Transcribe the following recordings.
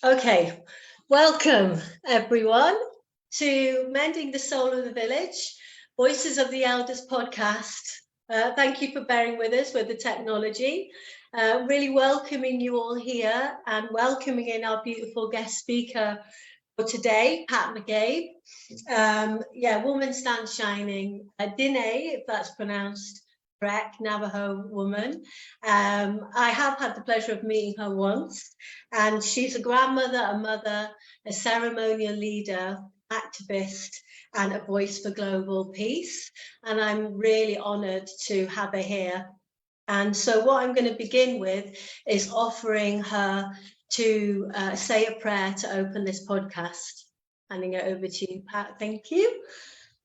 Okay, welcome everyone to Mending the Soul of the Village, Voices of the Elders podcast. Thank you for bearing with us with the technology. Really welcoming you all here and welcoming in our beautiful guest speaker for today, Pat McGabe. Woman Stands Shining, Dine, if that's pronounced correct, Navajo woman. I have had the pleasure of meeting her once, and she's a grandmother, a mother, a ceremonial leader, activist, and a voice for global peace. And I'm really honored to have her here. And so what I'm going to begin with is offering her to say a prayer to open this podcast. Handing it over to you, Pat. Thank you.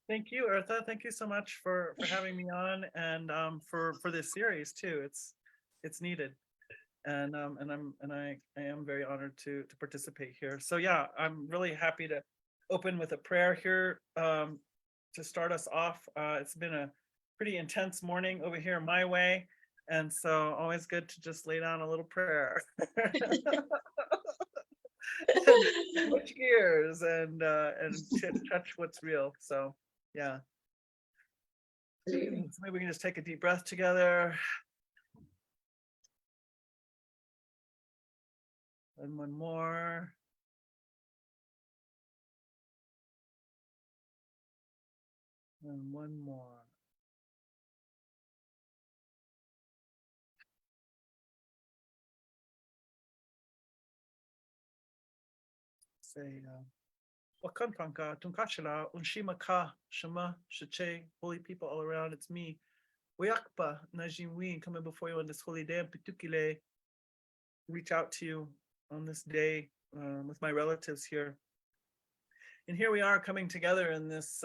Thank you, Eartha. Thank you so much for having me on and for this series too. It's needed, and I am very honored to participate here. So yeah, I'm really happy to open with a prayer here to start us off. It's been a pretty intense morning over here my way, and so always good to just lay down a little prayer. And switch gears and touch what's real. So yeah. So maybe we can just take a deep breath together. And one more. And one more. Say, Wakanpanka, Tunkachila, Unshimaka, Shema, Shache, holy people all around, it's me. Wayakpa, Najimwi, coming before you on this holy day, Pitukile, reach out to you on this day with my relatives here. And here we are coming together in this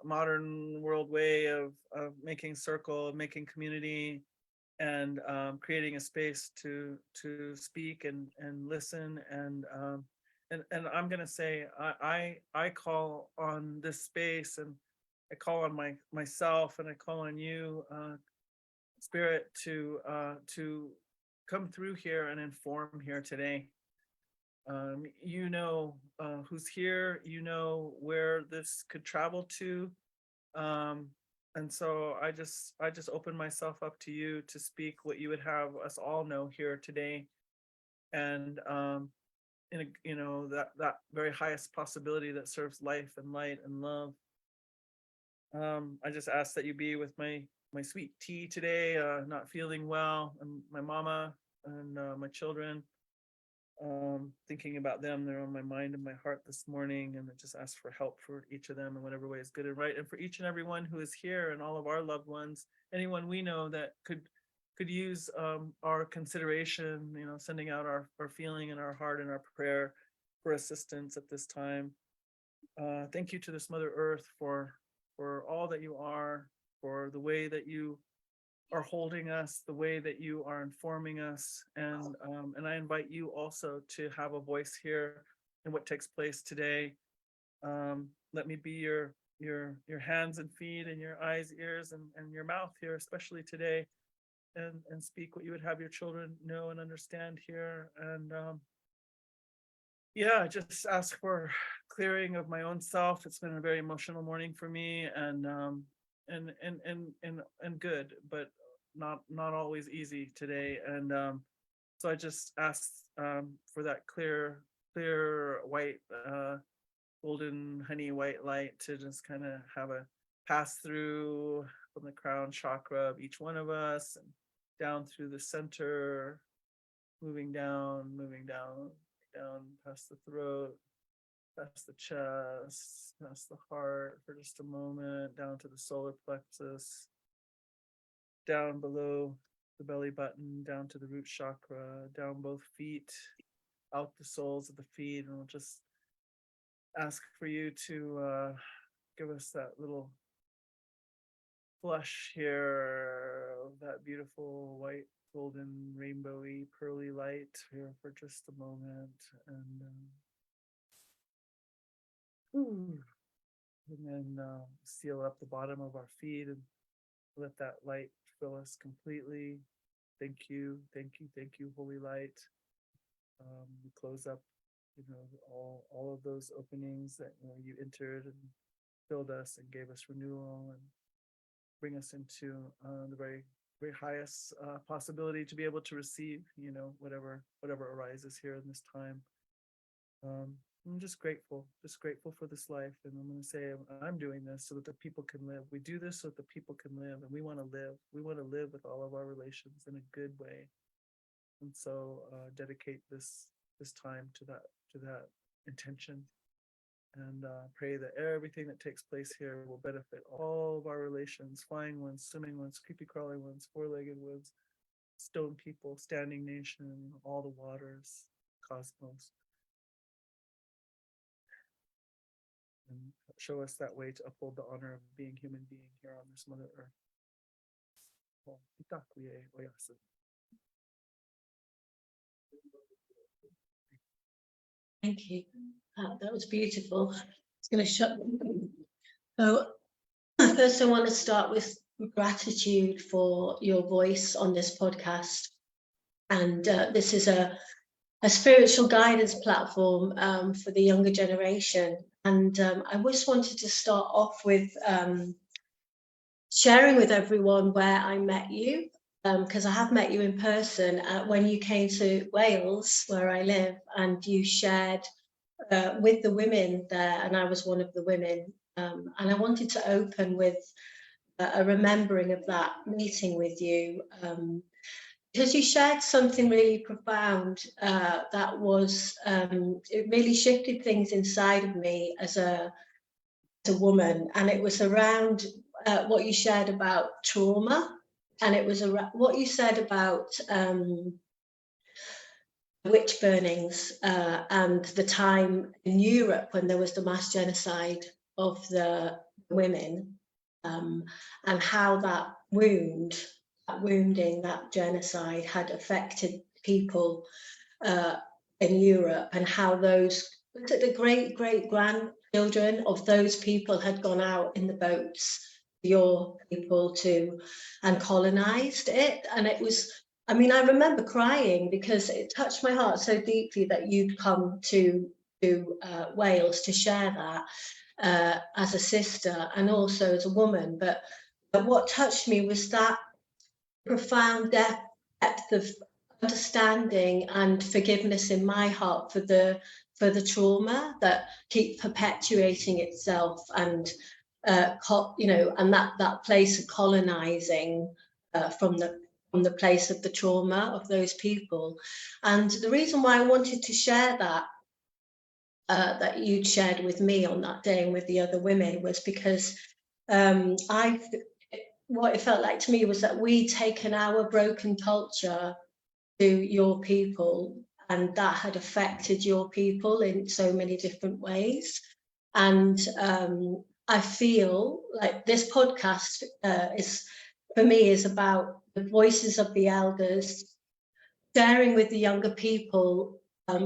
modern world way of making circle, of making community, and creating a space to speak and listen and I'm gonna say I call on this space, and I call on myself, and I call on you, Spirit, to come through here and inform here today. You know who's here, you know where this could travel to, and so I just open myself up to you to speak what you would have us all know here today, and in a, that very highest possibility that serves life and light and love. I just ask that you be with my sweet tea today, not feeling well, and my mama and my children. Thinking about them, they're on my mind and my heart this morning, and I just ask for help for each of them in whatever way is good and right, and for each and every one who is here, and all of our loved ones, anyone we know that could use our consideration, sending out our feeling and our heart and our prayer for assistance at this time. Thank you to this Mother Earth for all that you are, for the way that you are holding us, the way that you are informing us, and I invite you also to have a voice here in what takes place today. Let me be your hands and feet, and your eyes, ears, and your mouth here, especially today, and speak what you would have your children know and understand here. And yeah, just ask for clearing of my own self. It's been a very emotional morning for me, and good, but not always easy today. And so I just asked for that clear white golden honey white light to just kind of have a pass through from the crown chakra of each one of us, and down through the center, moving down past the throat, past the chest, past the heart for just a moment, down to the solar plexus, down below the belly button, down to the root chakra, down both feet, out the soles of the feet. And we'll just ask for you to give us that little flush here of that beautiful white, golden, rainbowy, pearly light here for just a moment. And then seal up the bottom of our feet and let that light fill us completely. Thank you, holy light. We close up, all of those openings that you entered and filled us and gave us renewal and bring us into the very very highest possibility to be able to receive, whatever arises here in this time. I'm just grateful for this life. And I'm going to say, I'm doing this so that the people can live. We do this so that the people can live, and we want to live. We want to live with all of our relations in a good way. And so dedicate this time to that intention, and pray that everything that takes place here will benefit all of our relations, flying ones, swimming ones, creepy crawling ones, four-legged ones, stone people, standing nation, all the waters, cosmos. And show us that way to uphold the honor of being human being here on this Mother Earth. Thank you. That was beautiful. It's going to shut. So first I want to start with gratitude for your voice on this podcast. And this is a spiritual guidance platform for the younger generation. And I just wanted to start off with sharing with everyone where I met you, because I have met you in person when you came to Wales, where I live, and you shared with the women there, and I was one of the women. And I wanted to open with a remembering of that meeting with you, because you shared something really profound that was, it really shifted things inside of me as a woman. And it was around what you shared about trauma, and it was around what you said about witch burnings and the time in Europe when there was the mass genocide of the women, and how that wounding, that genocide had affected people in Europe, and how the great-great-grandchildren of those people had gone out in the boats, your people, and colonized it. And it was, I remember crying because it touched my heart so deeply that you'd come to Wales to share that as a sister and also as a woman. But what touched me was that profound depth of understanding and forgiveness in my heart for the trauma that keeps perpetuating itself, and and that place of colonizing from the place of the trauma of those people. And the reason why I wanted to share that that you'd shared with me on that day and with the other women was because what it felt like to me was that we'd taken our broken culture to your people, and that had affected your people in so many different ways. And I feel like this podcast for me is about the voices of the elders, sharing with the younger people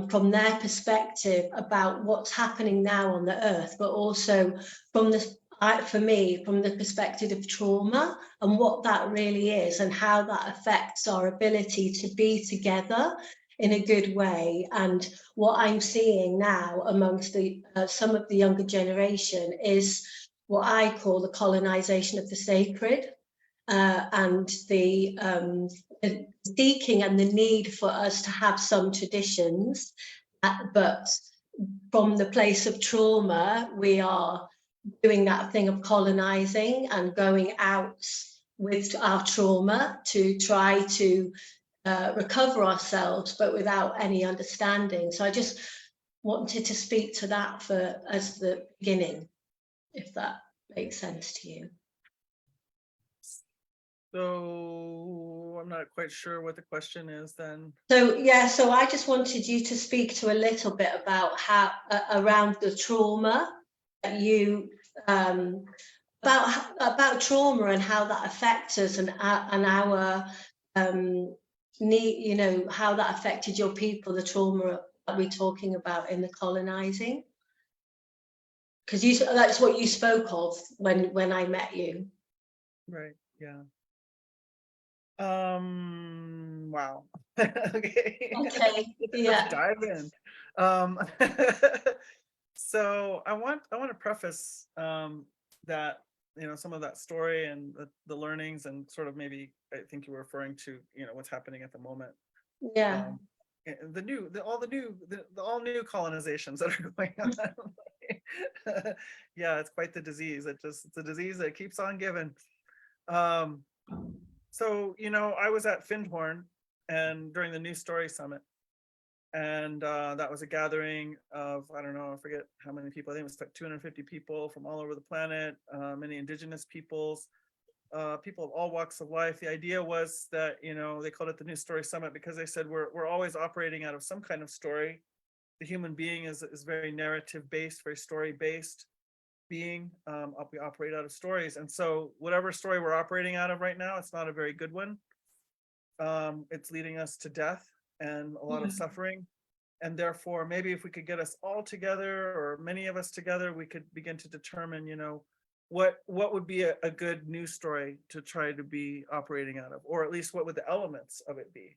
from their perspective about what's happening now on the earth, but also for me, from the perspective of trauma and what that really is, and how that affects our ability to be together in a good way. And what I'm seeing now amongst some of the younger generation is what I call the colonization of the sacred, and the seeking and the need for us to have some traditions, but from the place of trauma, we are doing that thing of colonizing and going out with our trauma to try to recover ourselves, but without any understanding. So I just wanted to speak to that as the beginning, if that makes sense to you. So I'm not quite sure what the question is then. So I just wanted you to speak to a little bit about how around the trauma that you about trauma and how that affects us, and our need, how that affected your people, the trauma that we're talking about in the colonizing, because that's what you spoke of when I met you. Right. Yeah. Wow. Okay. Okay, Let's yeah, dive in. Um, so I want to preface that some of that story and the learnings and sort of maybe I think you were referring to what's happening at the moment. yeah, Um, and the all new colonizations that are going on. Yeah, it's quite the disease. It's a disease that keeps on giving. Um, so I was at Findhorn and during the New Story Summit, and that was a gathering of, I don't know, I forget how many people. I think it was like 250 people from all over the planet, many indigenous peoples, people of all walks of life. The idea was that they called it the New Story Summit because they said we're always operating out of some kind of story. The human being is very narrative based, very story based being. We operate out of stories, and so whatever story we're operating out of right now, it's not a very good one. It's leading us to death and a lot of mm, suffering, and therefore maybe if we could get us all together or many of us together, we could begin to determine what would be a good news story to try to be operating out of, or at least what would the elements of it be.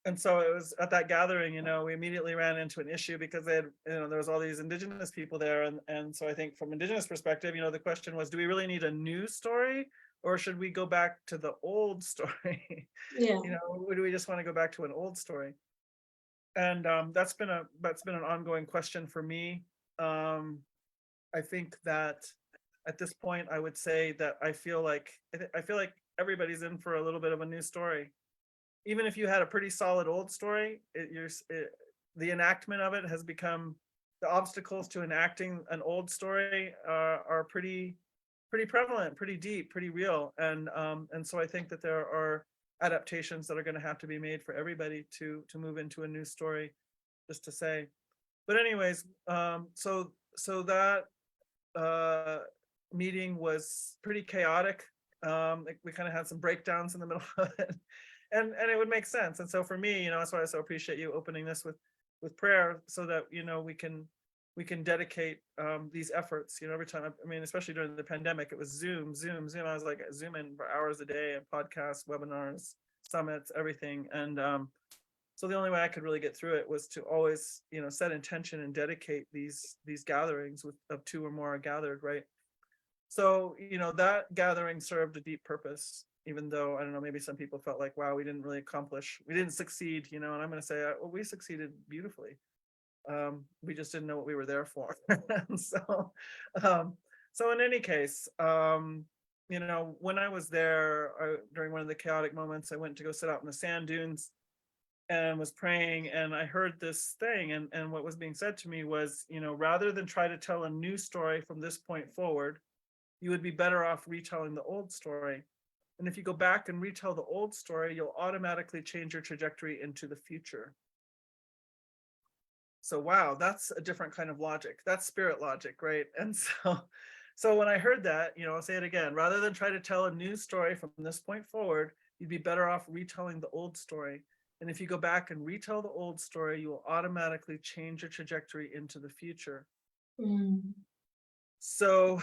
And so it was at that gathering, we immediately ran into an issue because there was all these indigenous people there. And so I think from indigenous perspective, the question was, do we really need a new story, or should we go back to the old story? yeah, Or do we just want to go back to an old story? And that's been an ongoing question for me. Um, I think that at this point, I would say that I feel like everybody's in for a little bit of a new story. Even if you had a pretty solid old story, the enactment of it has become, the obstacles to enacting an old story are pretty prevalent, pretty deep, pretty real, and so I think that there are adaptations that are going to have to be made for everybody to move into a new story, just to say. But anyways, so that uh, meeting was pretty chaotic. We kind of had some breakdowns in the middle of it, and it would make sense. And so for me, that's why I so appreciate you opening this with prayer, so that we can dedicate these efforts. Every time, I mean, especially during the pandemic, it was Zoom, Zoom, Zoom. I was like Zooming for hours a day, and podcasts, webinars, summits, everything. And so the only way I could really get through it was to always, set intention and dedicate these gatherings of two or more gathered, right? So, that gathering served a deep purpose, even though, I don't know, maybe some people felt like, wow, we didn't succeed, and I'm going to say, well, we succeeded beautifully. We just didn't know what we were there for. so, um, so in any case, when I was there, during one of the chaotic moments, I went to go sit out in the sand dunes and was praying, and I heard this thing, and what was being said to me was, rather than try to tell a new story from this point forward, you would be better off retelling the old story. And if you go back and retell the old story, you'll automatically change your trajectory into the future. So wow, that's a different kind of logic. That's spirit logic, right? And so when I heard that, I'll say it again, rather than try to tell a new story from this point forward, you'd be better off retelling the old story. And if you go back and retell the old story, you will automatically change your trajectory into the future. mm, So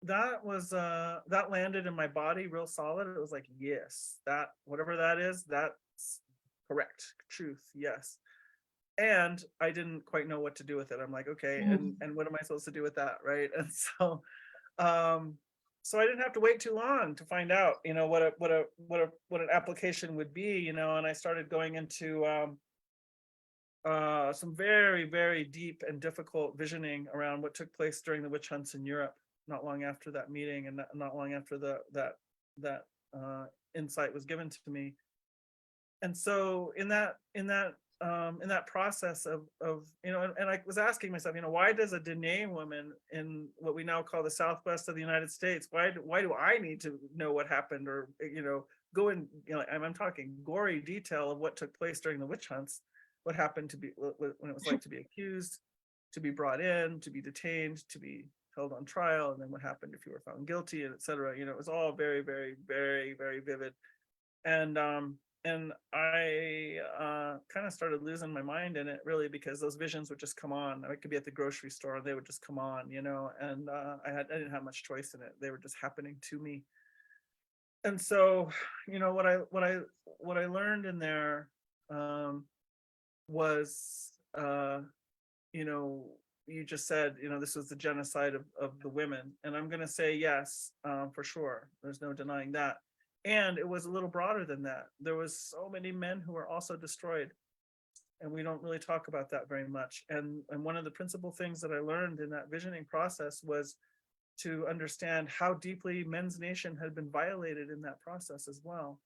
that was that landed in my body real solid. It was like, yes, that whatever that is, that's correct, truth, yes. And I didn't quite know what to do with it. I'm like, okay, mm, and what am I supposed to do with that, right? And um so I didn't have to wait too long to find out, what an application would be, and I started going into some very, very deep and difficult visioning around what took place during the witch hunts in Europe, not long after that meeting, and not long after that insight was given to me. And so in that process of and I was asking myself, why does a Dine woman in what we now call the Southwest of the United States, why do I need to know what happened, or go in, I'm talking gory detail of what took place during the witch hunts, what happened to be when it was like to be accused, to be brought in, to be detained, to be held on trial, and then what happened if you were found guilty, and et cetera. It was all very, very, very, very vivid. And I kind of started losing my mind in it, really, because those visions would just come on. I could be at the grocery store and they would just come on, and I didn't have much choice in it. They were just happening to me. and so, what I learned in there was, you just said, this was the genocide of the women. And I'm going to say yes, for sure. There's no denying that. And it was a little broader than that. There was so many men who were also destroyed. And we don't really talk about that very much. And one of the principal things that I learned in that visioning process was to understand how deeply men's nation had been violated in that process as well.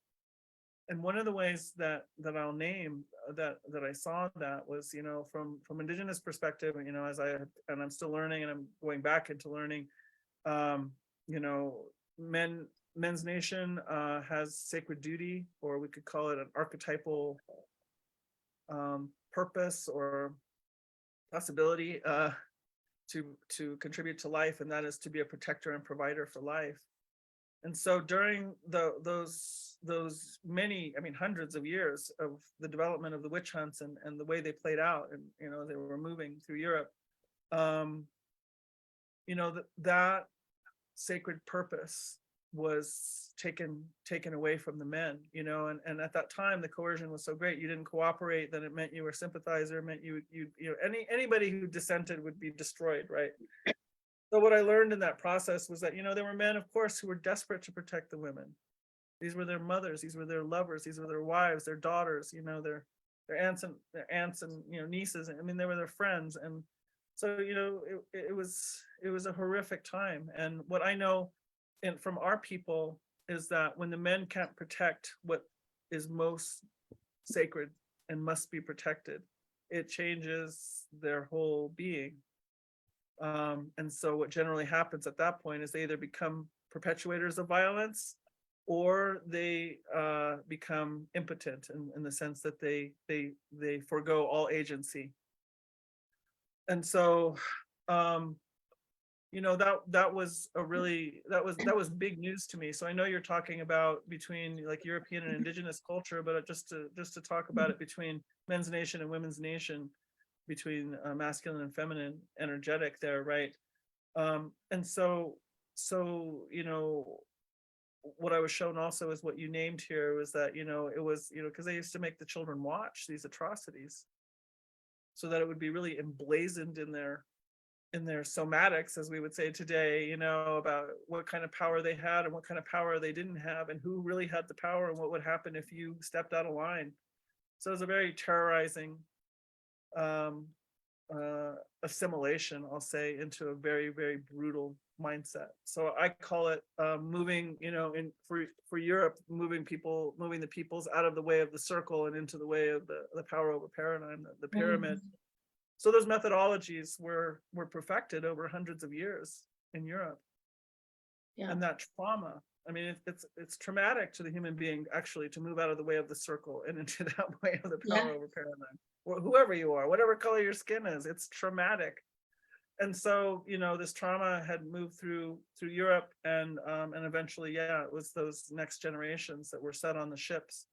And one of the ways that I'll name that I saw that was, from Indigenous perspective, I'm still learning, and I'm going back into learning. Men's nation has sacred duty, or we could call it an archetypal purpose or possibility to contribute to life, and that is to be a protector and provider for life. And so during those many, hundreds of years of the development of the witch hunts and the way they played out, and they were moving through Europe, that sacred purpose was taken away from the men, and at that time the coercion was so great. You didn't cooperate, then it meant you were a sympathizer, it meant anybody who dissented would be destroyed, right? So what I learned in that process was that, there were men, of course, who were desperate to protect the women. These were their mothers, these were their lovers, these were their wives, their daughters, their aunts and nieces. They were their friends. And so, it was a horrific time. And what I know from our people is that when the men can't protect what is most sacred and must be protected, it changes their whole being. And so what generally happens at that point is they either become perpetuators of violence, or they become impotent in the sense that they forego all agency. And so, that was big news to me. So I know you're talking about between like European and Indigenous culture, but just to talk about it between men's nation and women's nation, between masculine and feminine energetic there, right? And so what I was shown also is what you named here was that it was because they used to make the children watch these atrocities, so that it would be really emblazoned in their somatics, as we would say today, about what kind of power they had and what kind of power they didn't have, and who really had the power and what would happen if you stepped out of line. So it was a very terrorizing assimilation, I'll say, into a very, very brutal mindset. So I call it moving, for Europe, moving the peoples out of the way of the circle and into the way of the power over paradigm, the pyramid. Mm-hmm. So those methodologies were perfected over hundreds of years in Europe. Yeah. And that trauma, it's traumatic to the human being actually to move out of the way of the circle and into that way of the power over paradigm. Or whoever you are, whatever color your skin is, it's traumatic. And so, this trauma had moved through Europe, and eventually, it was those next generations that were set on the ships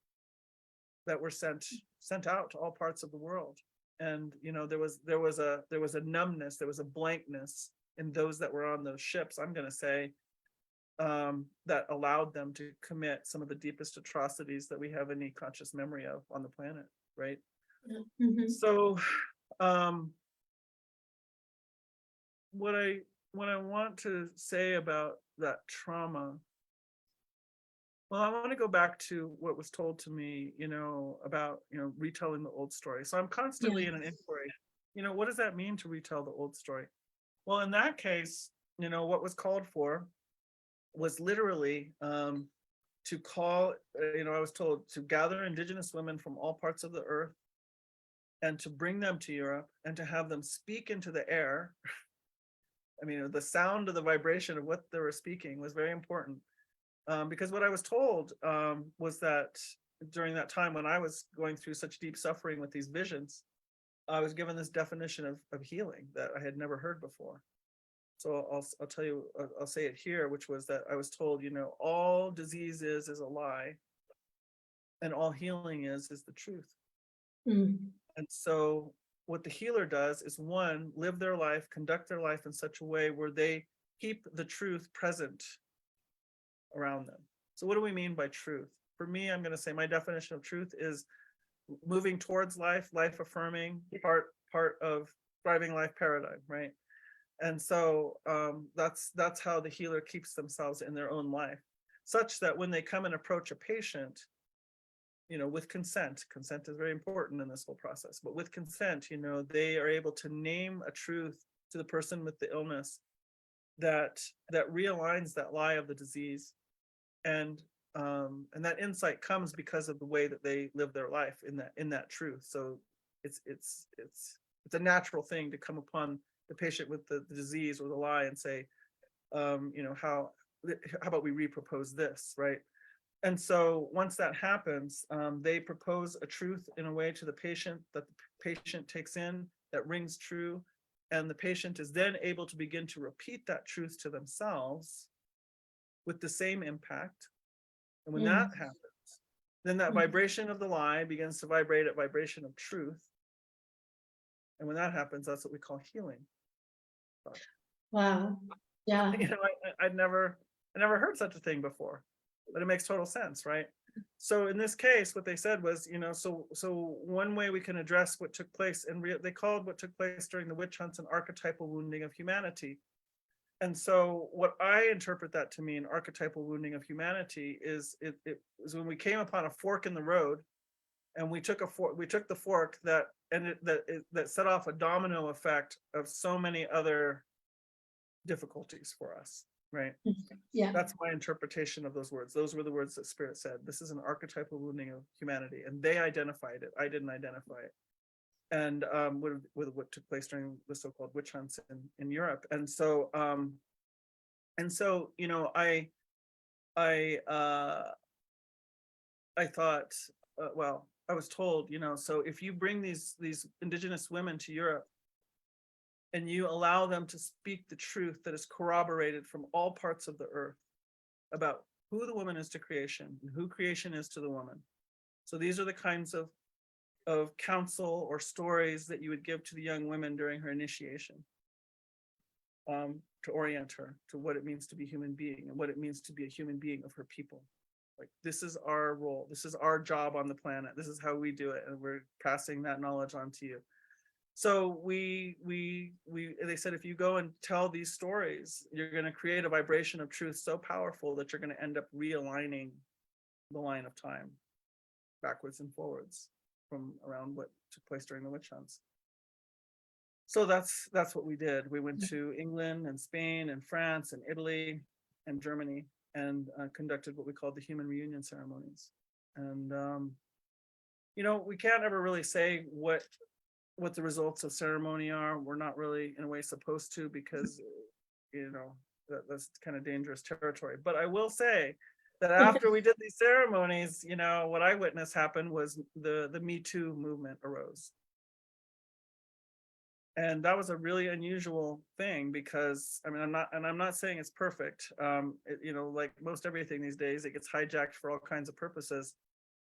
that were sent out to all parts of the world. And there was a numbness, there was a blankness in those that were on those ships, I'm going to say, that allowed them to commit some of the deepest atrocities that we have any conscious memory of on the planet, right? Mm-hmm. So what I want to say about that trauma, well, I want to go back to what was told to me, about, retelling the old story. So I'm constantly in an inquiry, what does that mean to retell the old story? Well, in that case, what was called for was literally to call, I was told to gather Indigenous women from all parts of the earth and to bring them to Europe and to have them speak into the air. The sound of the vibration of what they were speaking was very important. Because what I was told was that during that time when I was going through such deep suffering with these visions, I was given this definition of healing that I had never heard before. So I'll tell you, I'll say it here, which was that I was told, all disease is a lie, and all healing is the truth. Mm. And so what the healer does is, one, live their life, conduct their life in such a way where they keep the truth present around them. So what do we mean by truth? For me, I'm going to say my definition of truth is moving towards life, life affirming, part of thriving life paradigm, right? And so that's how the healer keeps themselves in their own life, such that when they come and approach a patient, with consent is very important in this whole process, but with consent, they are able to name a truth to the person with the illness that realigns that lie of the disease. And that insight comes because of the way that they live their life in that truth. So it's a natural thing to come upon the patient with the disease or the lie and say, how about we repropose this, right? And so once that happens, they propose a truth in a way to the patient that the patient takes in, that rings true, and the patient is then able to begin to repeat that truth to themselves with the same impact. And when that happens, then that vibration of the lie begins to vibrate at vibration of truth. And when that happens, that's what we call healing. Wow. Yeah. I never heard such a thing before, but it makes total sense, right? So in this case, what they said was, so one way we can address what took place, and they called what took place during the witch hunts an archetypal wounding of humanity. And so what I interpret that to mean, archetypal wounding of humanity, is it was when we came upon a fork in the road, and we took the fork that set off a domino effect of so many other difficulties for us, right? Yeah. That's my interpretation of those words. Those were the words that Spirit said. This is an archetypal wounding of humanity, and they identified it. I didn't identify it. And with what took place during the so-called witch hunts in Europe. And so I thought, well, I was told, so if you bring these indigenous women to Europe and you allow them to speak the truth that is corroborated from all parts of the earth about who the woman is to creation and who creation is to the woman. So these are the kinds of counsel or stories that you would give to the young women during her initiation, to orient her to what it means to be a human being and what it means to be a human being of her people. Like, this is our role. This is our job on the planet. This is how we do it. And we're passing that knowledge on to you. So they said, if you go and tell these stories, you're going to create a vibration of truth so powerful that you're going to end up realigning the line of time backwards and forwards from around what took place during the witch hunts. So that's what we did. We went to England and Spain and France and Italy and Germany and conducted what we called the human reunion ceremonies. And we can't ever really say what the results of ceremony are. We're not really in a way supposed to, because that's kind of dangerous territory. But I will say that after we did these ceremonies, what I witnessed happen was the Me Too movement arose. And that was a really unusual thing, because I'm not saying it's perfect. Like most everything these days, it gets hijacked for all kinds of purposes.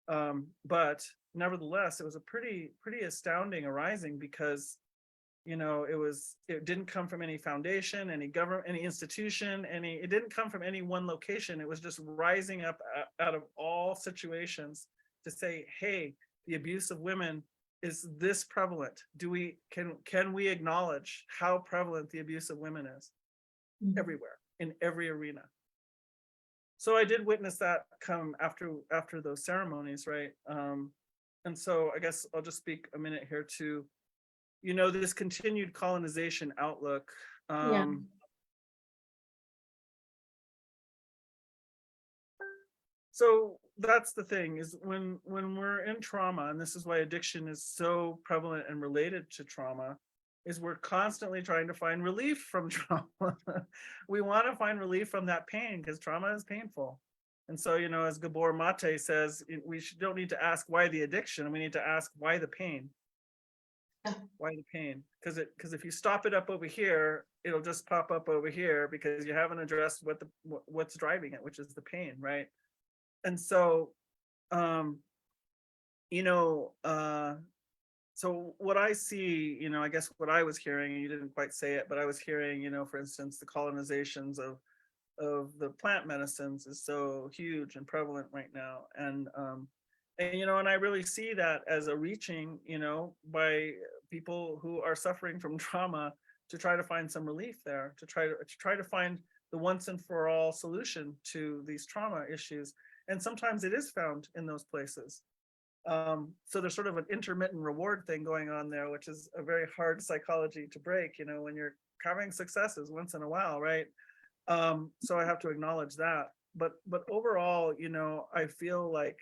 But nevertheless, it was a pretty astounding arising, because it didn't come from any foundation, any government, any institution, it didn't come from any one location. It was just rising up out of all situations to say, hey, the abuse of women is this prevalent. Can we acknowledge how prevalent the abuse of women is everywhere, in every arena? So I did witness that come after those ceremonies, right? And so I guess I'll just speak a minute here to, this continued colonization outlook. So that's the thing, is when we're in trauma, and this is why addiction is so prevalent and related to trauma, is we're constantly trying to find relief from trauma. We want to find relief from that pain, because trauma is painful. And so, as Gabor Mate says, we don't need to ask why the addiction, we need to ask why the pain. Why the pain? Because if you stop it up over here, it'll just pop up over here, because you haven't addressed what's driving it, which is the pain, right? And so, so what I see, I guess what I was hearing, and you didn't quite say it, but I was hearing, for instance, the colonizations the plant medicines is so huge and prevalent right now. And and I really see that as a reaching, by people who are suffering from trauma, to try to find some relief there, to try to find the once and for all solution to these trauma issues. And sometimes it is found in those places. So there's sort of an intermittent reward thing going on there, which is a very hard psychology to break, when you're having successes once in a while, right? So I have to acknowledge that. But overall, I feel like,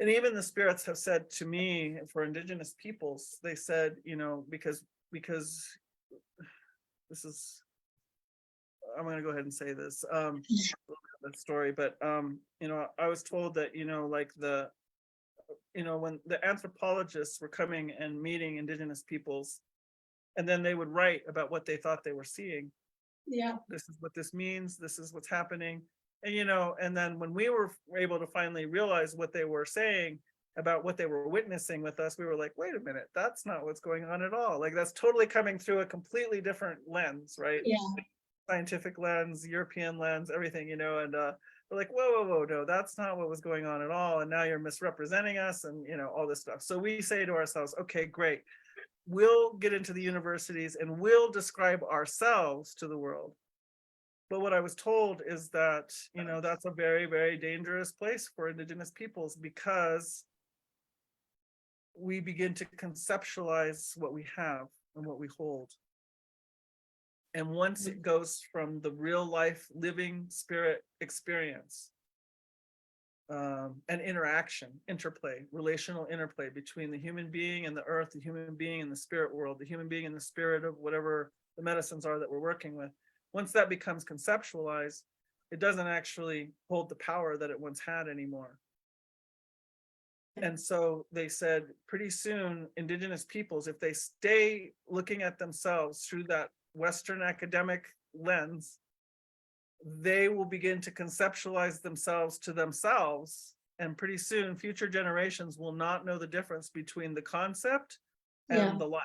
and even the spirits have said to me, for Indigenous peoples, they said, because this is, I'm going to go ahead and say this, the story, but I was told that, like when the anthropologists were coming and meeting Indigenous peoples, and then they would write about what they thought they were seeing. Yeah. This is what this means. This is what's happening. And, and then when we were able to finally realize what they were saying about what they were witnessing with us, we were like, wait a minute, that's not what's going on at all. Like, that's totally coming through a completely different lens, right? Yeah. Scientific lens, European lens, everything, and we're like, whoa, no, that's not what was going on at all. And now you're misrepresenting us and, all this stuff. So we say to ourselves, okay, great. We'll get into the universities and we'll describe ourselves to the world. But what I was told is that, that's a very, very dangerous place for Indigenous peoples, because we begin to conceptualize what we have and what we hold. And once it goes from the real life living spirit experience, and interplay, relational interplay between the human being and the earth, the human being and the spirit world, the human being and the spirit of whatever the medicines are that we're working with. Once that becomes conceptualized, it doesn't actually hold the power that it once had anymore. And so they said pretty soon, Indigenous peoples, if they stay looking at themselves through that Western academic lens, they will begin to conceptualize themselves to themselves. And pretty soon, future generations will not know the difference between the concept and the life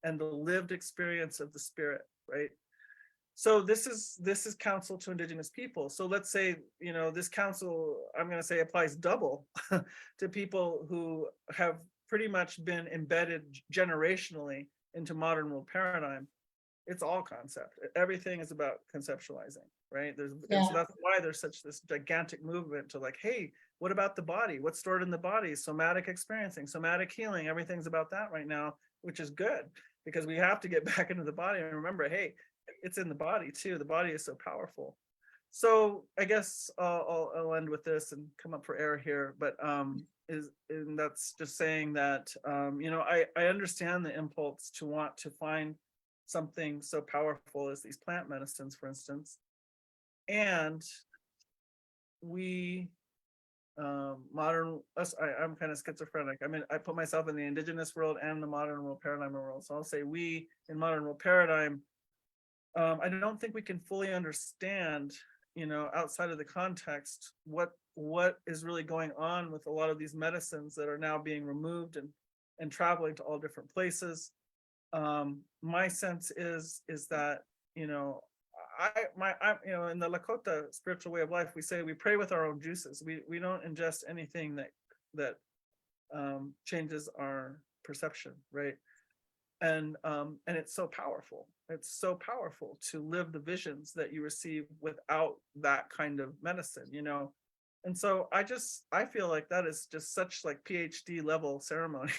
and the lived experience of the spirit, right? So this is counsel to Indigenous people. So let's say, this counsel, I'm going to say, applies double to people who have pretty much been embedded generationally into modern world paradigm. It's all concept. Everything is about conceptualizing, right? And so that's why there's this gigantic movement to like, hey, what about the body? What's stored in the body? Somatic experiencing, somatic healing. Everything's about that right now, which is good, because we have to get back into the body and remember, hey, it's in the body too. The body is so powerful. So I guess I'll end with this and come up for air here, but and that's just saying that I understand the impulse to want to find something so powerful as these plant medicines, for instance. And we I'm kind of schizophrenic. I mean, I put myself in the Indigenous world and the modern world paradigm world. So I'll say we in modern world paradigm, I don't think we can fully understand, outside of the context, what is really going on with a lot of these medicines that are now being removed and traveling to all different places. My sense is that, in the Lakota spiritual way of life, we say we pray with our own juices. We don't ingest anything that changes our perception, right? And it's so powerful. It's so powerful to live the visions that you receive without that kind of medicine, And so I feel like that is just such like PhD level ceremony.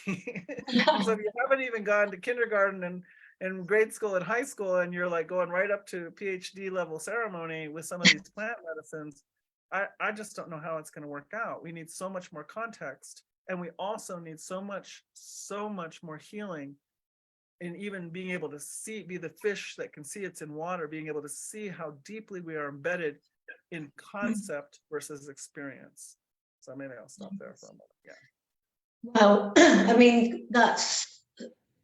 So if you haven't even gone to kindergarten and grade school and high school, and you're like going right up to PhD level ceremony with some of these plant medicines, I just don't know how it's going to work out. We need so much more context, and we also need so much more healing. And even being able to be the fish that can see it's in water, being able to see how deeply we are embedded in concept versus experience. So maybe I'll stop there for a moment. Yeah. Well, I mean, that's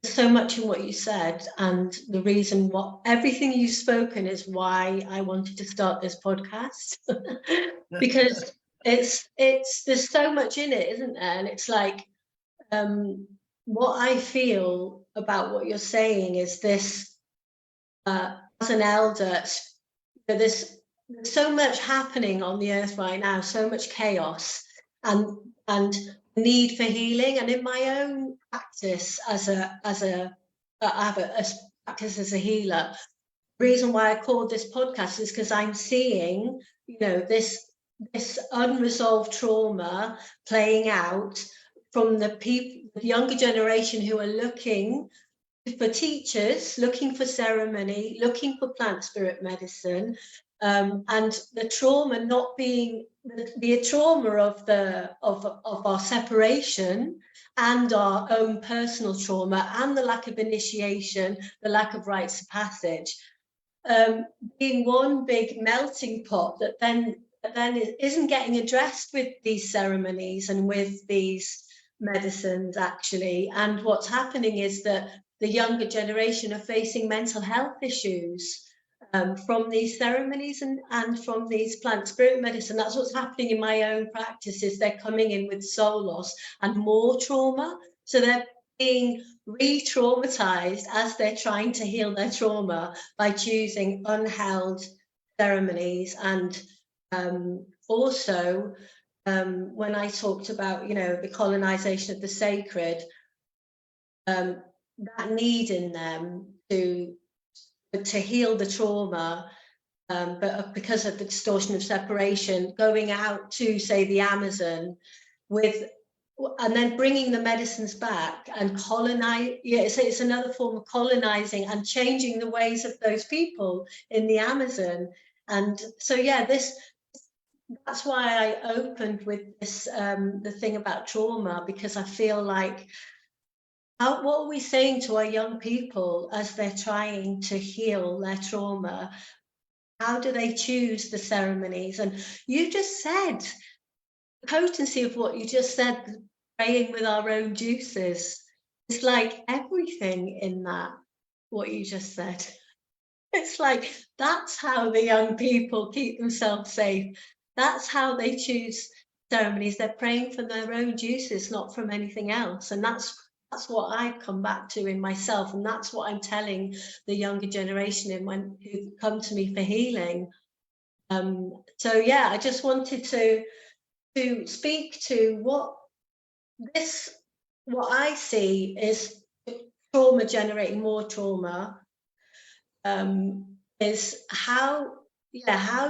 so much in what you said, and the reason everything you've spoken is why I wanted to start this podcast. Because there's so much in it, isn't there? And it's like, what I feel about what you're saying is this as an elder, there's so much happening on the earth right now, so much chaos and need for healing. And in my own practice I have a practice as a healer. The reason why I called this podcast is because I'm seeing, this unresolved trauma playing out from the younger generation who are looking for teachers, looking for ceremony, looking for plant spirit medicine, and the trauma not being the trauma of our separation and our own personal trauma and the lack of initiation, the lack of rites of passage, being one big melting pot that then isn't getting addressed with these ceremonies and with these medicines actually. And what's happening is that the younger generation are facing mental health issues from these ceremonies and from these plant spirit medicine. That's what's happening in my own practice, is they're coming in with soul loss and more trauma. So they're being re-traumatized as they're trying to heal their trauma by choosing unheld ceremonies. And also when I talked about, the colonization of the sacred, that need in them to heal the trauma, but because of the distortion of separation, going out to, say, the Amazon and then bringing the medicines back and colonize. Yeah, it's another form of colonizing and changing the ways of those people in the Amazon. And so, yeah, that's why I opened with this, the thing about trauma, because I feel like, what are we saying to our young people as they're trying to heal their trauma? How do they choose the ceremonies? And you just said, the potency of what you just said, praying with our own juices. It's like everything in that, what you just said. It's like, that's how the young people keep themselves safe. That's how they choose ceremonies. They're praying from their own juices, not from anything else. And that's what I've come back to in myself. And that's what I'm telling the younger generation who come to me for healing. So yeah, I just wanted to speak to what I see is trauma generating more trauma, is how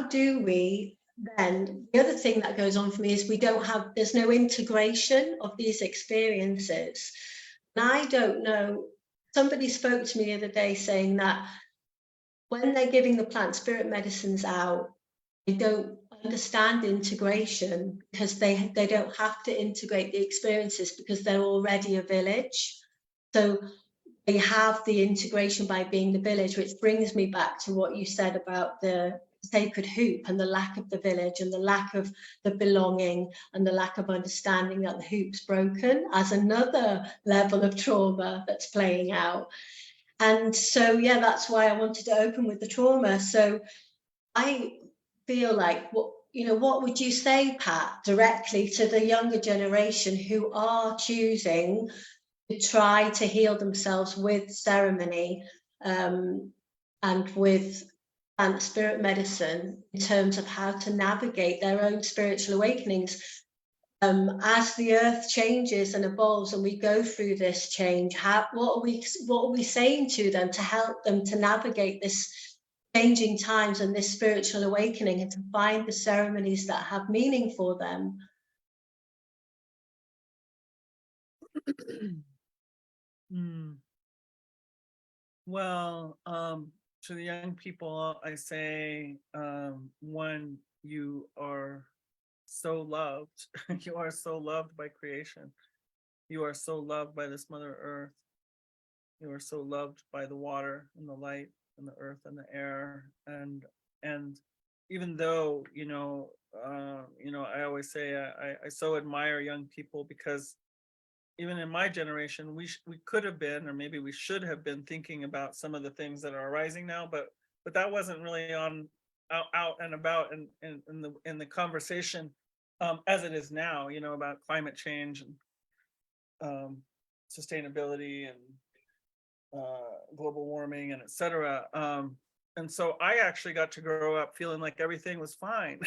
do we then, the other thing that goes on for me is there's no integration of these experiences. And I don't know, somebody spoke to me the other day saying that when they're giving the plant spirit medicines out, they don't understand integration because they don't have to integrate the experiences because they're already a village. So they have the integration by being the village, which brings me back to what you said about the sacred hoop and the lack of the village and the lack of the belonging and the lack of understanding that the hoop's broken as another level of trauma that's playing out. And so, yeah, that's why I wanted to open with the trauma. So I feel like, what would you say, Pat, directly to the younger generation who are choosing to try to heal themselves with ceremony and with plant spirit medicine in terms of how to navigate their own spiritual awakenings? As the earth changes and evolves and we go through this change, what are we saying to them to help them to navigate this changing times and this spiritual awakening and to find the ceremonies that have meaning for them? Well, to the young people, I say, one, you are so loved. You are so loved by creation. You are so loved by this Mother Earth. You are so loved by the water and the light and the earth and the air. And even though, I always say I so admire young people because even in my generation, we could have been, or maybe we should have been thinking about some of the things that are arising now, but that wasn't really out and about in the conversation as it is now, about climate change and sustainability and global warming and et cetera. And so I actually got to grow up feeling like everything was fine.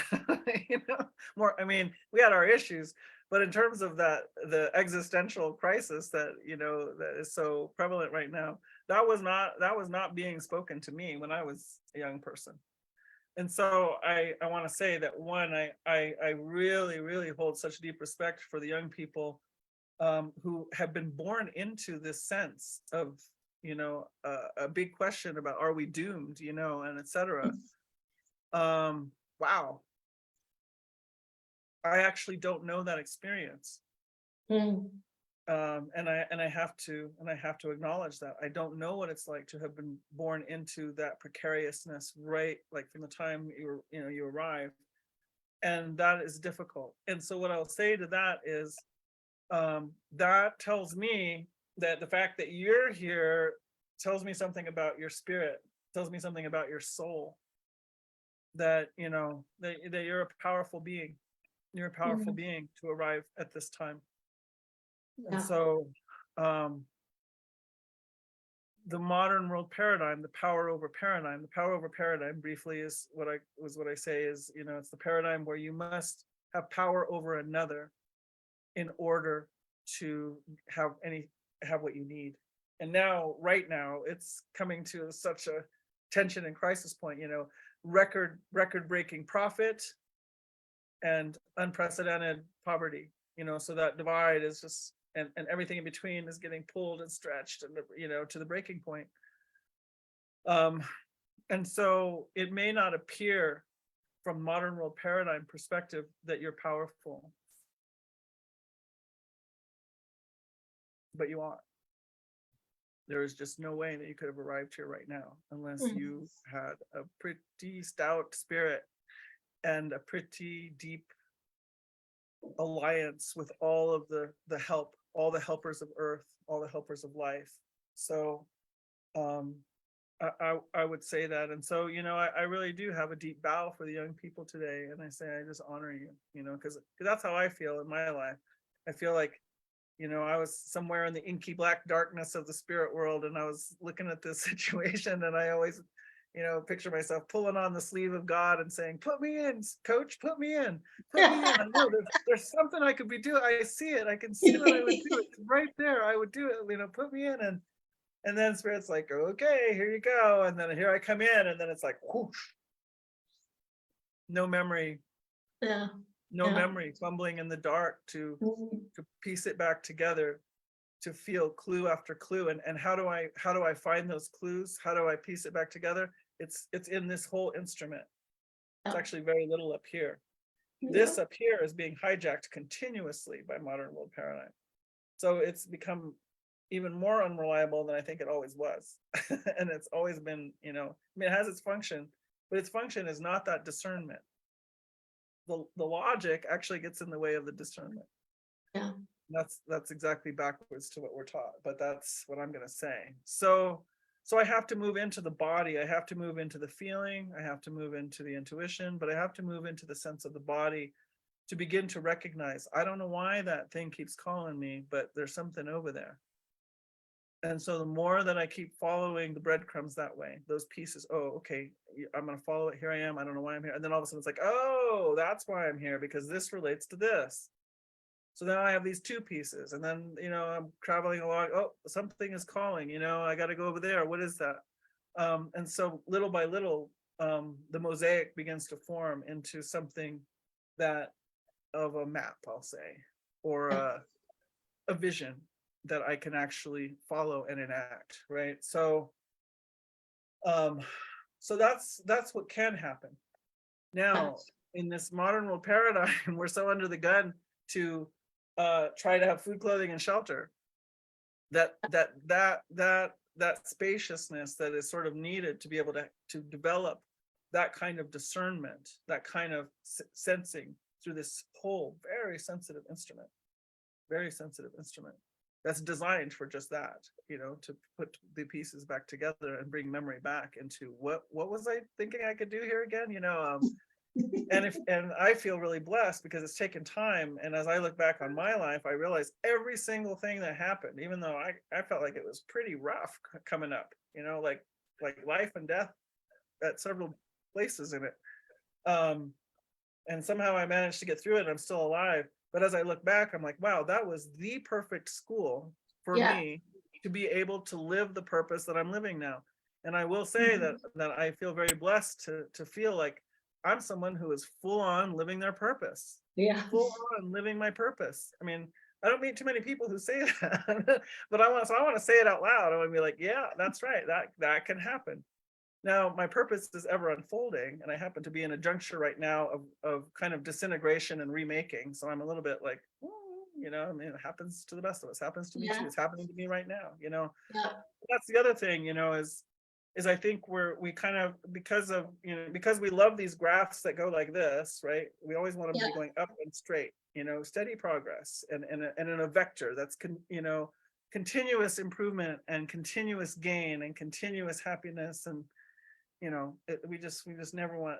More, I mean, we had our issues, but in terms of that, the existential crisis that, that is so prevalent right now, that was not being spoken to me when I was a young person. And so I want to say that one, I really, really hold such deep respect for the young people who have been born into this sense of, a big question about, are we doomed, and etc. Wow, I actually don't know that experience. Mm. And I have to acknowledge that I don't know what it's like to have been born into that precariousness, right? Like from the time you arrive, and that is difficult. And so what I'll say to that is, that tells me that the fact that you're here tells me something about your spirit, tells me something about your soul, that that you're a powerful being. You're a powerful Mm. being to arrive at this time. And Yeah. so the modern world paradigm, the power over paradigm briefly is what I say is, it's the paradigm where you must have power over another in order to have what you need. And now, right now, it's coming to such a tension and crisis point, record breaking profit and unprecedented poverty, so that divide is just, and everything in between is getting pulled and stretched, and to the breaking point. And so it may not appear from modern world paradigm perspective that you're powerful, but you are. There is just no way that you could have arrived here right now unless Mm. you had a pretty stout spirit and a pretty deep alliance with all of the help, all the helpers of earth, all the helpers of life. So I would say that. And so, I really do have a deep bow for the young people today. And I say, I just honor you, because that's how I feel in my life. I feel like, I was somewhere in the inky black darkness of the spirit world, and I was looking at this situation, and I always, picture myself pulling on the sleeve of God and saying, put me in, coach, put me in, put me in. I know there's something I could be doing. I see it. I can see what I would do. It's right there. I would do it, put me in. And then spirit's like, okay, here you go. And then here I come in, and then it's like, whoosh, no memory, Yeah. no Yeah. memory, fumbling in the dark to Mm. piece it back together, to feel clue after clue. And how do I find those clues? How do I piece it back together? It's in this whole instrument. It's Yeah. actually very little up here. Yeah. This up here is being hijacked continuously by modern world paradigm. So it's become even more unreliable than I think it always was. And it's always been, it has its function, but its function is not that discernment. The logic actually gets in the way of the discernment. Yeah. That's exactly backwards to what we're taught, but that's what I'm going to say. So I have to move into the body, I have to move into the feeling, I have to move into the intuition, but I have to move into the sense of the body to begin to recognize, I don't know why that thing keeps calling me, but there's something over there. And so the more that I keep following the breadcrumbs that way, those pieces, oh, okay, I'm going to follow it. Here I am. I don't know why I'm here. And then all of a sudden it's like, oh, that's why I'm here, because this relates to this. So then I have these two pieces, and then, I'm traveling along. Oh, something is calling, I got to go over there. What is that? And so little by little, the mosaic begins to form into something that of a map, I'll say, or a vision that I can actually follow and enact, right? So that's what can happen. Now, in this modern world paradigm, we're so under the gun to try to have food, clothing, and shelter, that spaciousness that is sort of needed to be able to develop that kind of discernment, that kind of sensing through this whole very sensitive instrument that's designed for just that, to put the pieces back together and bring memory back into what was I thinking I could do here again, and I feel really blessed because it's taken time. And as I look back on my life, I realize every single thing that happened, even though I felt like it was pretty rough coming up, like life and death at several places in it. And somehow I managed to get through it and I'm still alive. But as I look back, I'm like, wow, that was the perfect school for me to be able to live the purpose that I'm living now. And I will say that I feel very blessed to feel like I'm someone who is full on living their purpose. Full on living my purpose. I mean, I don't meet too many people who say that, but I want to say it out loud. I want to be like, yeah, that's right. That can happen. Now, my purpose is ever unfolding, and I happen to be in a juncture right now of kind of disintegration and remaking. So I'm a little bit like, you know, I mean, it happens to the best of us. Happens to me too. It's happening to me right now. You know, that's the other thing. You know, is I think we kind of because we love these graphs that go like this, right? We always want them to be going up and straight. You know, steady progress and in a vector that's continuous improvement and continuous gain and continuous happiness and you know, we just never want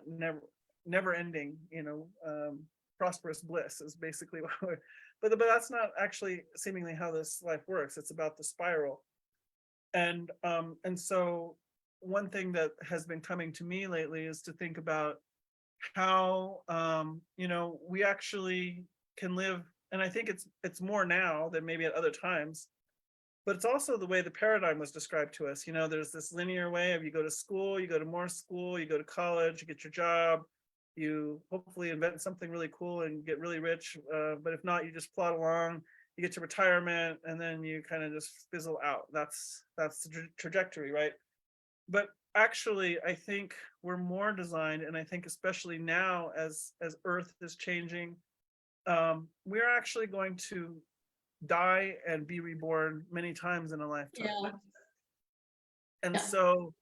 never ending, you know, prosperous bliss is basically what we're, but that's not actually seemingly how this life works. It's about the spiral. And so one thing that has been coming to me lately is to think about how you know, we actually can live, and I think it's more now than maybe at other times. But it's also the way the paradigm was described to us. You know, there's this linear way of you go to school, you go to more school, you go to college, you get your job, you hopefully invent something really cool and get really rich. But if not, you just plod along, you get to retirement, and then you kind of just fizzle out. That's the trajectory, right? But actually, I think we're more designed, and I think especially now as Earth is changing, we're actually going to die and be reborn many times in a lifetime. And so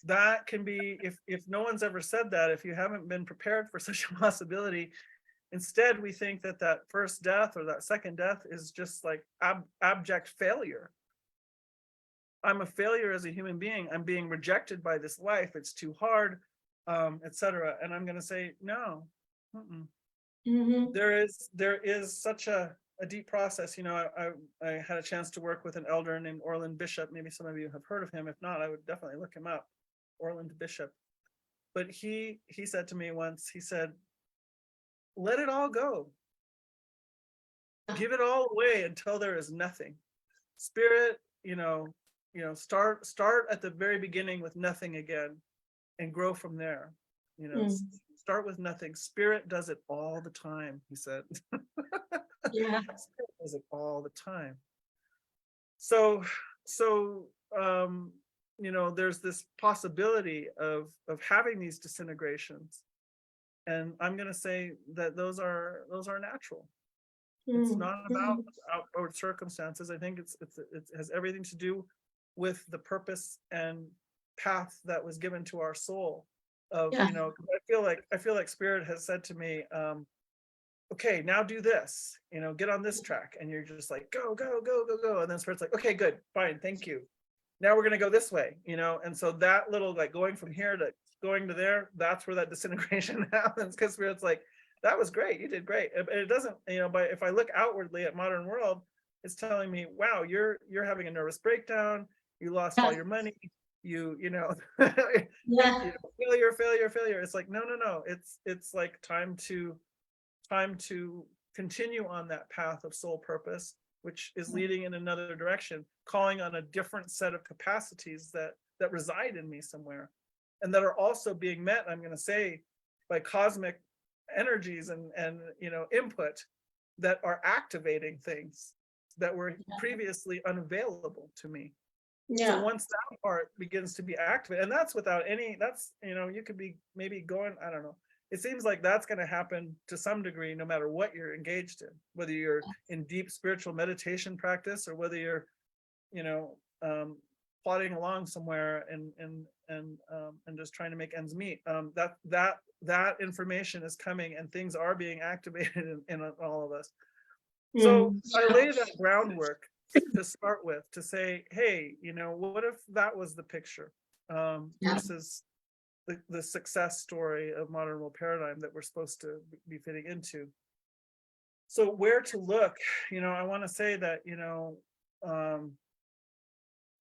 that can be, if no one's ever said that, if you haven't been prepared for such a possibility, instead we think that first death or that second death is just like abject failure. I'm a failure as a human being. I'm being rejected by this life. It's too hard, etc. And I'm going to say no. There is such a deep process. You know, I had a chance to work with an elder named Orland Bishop. Maybe some of you have heard of him. If not, I would definitely look him up. Orland Bishop. But he said to me once, he said, let it all go. Give it all away until there is nothing. Spirit, start at the very beginning with nothing again and grow from there. You know, start with nothing. Spirit does it all the time, he said. Spirit does it all the time. So there's this possibility of having these disintegrations, and I'm going to say that those are natural. It's not about outward circumstances. I think it has everything to do with the purpose and path that was given to our soul. I feel like Spirit has said to me, okay, now do this, get on this track. And you're just like, go. And then Spirit's like, okay, good, fine, thank you. Now we're going to go this way, And so that little, like going from here to going to there, that's where that disintegration happens. Because Spirit's like, that was great, you did great. It doesn't, but if I look outwardly at modern world, it's telling me, wow, you're having a nervous breakdown. You lost all your money. Failure. It's like, no. It's like time to continue on that path of soul purpose, which is leading in another direction, calling on a different set of capacities that reside in me somewhere, and that are also being met, I'm going to say, by cosmic energies and input that are activating things that were previously unavailable to me. So once that part begins to be activated, and that's without any, you could be maybe going, I don't know. It seems like that's going to happen to some degree, no matter what you're engaged in, whether you're in deep spiritual meditation practice or whether you're, plodding along somewhere and just trying to make ends meet. That information is coming, and things are being activated in all of us. So I lay that groundwork to start with, to say, hey, what if that was the picture versus the success story of modern world paradigm that we're supposed to be fitting into. So where to look, I want to say that,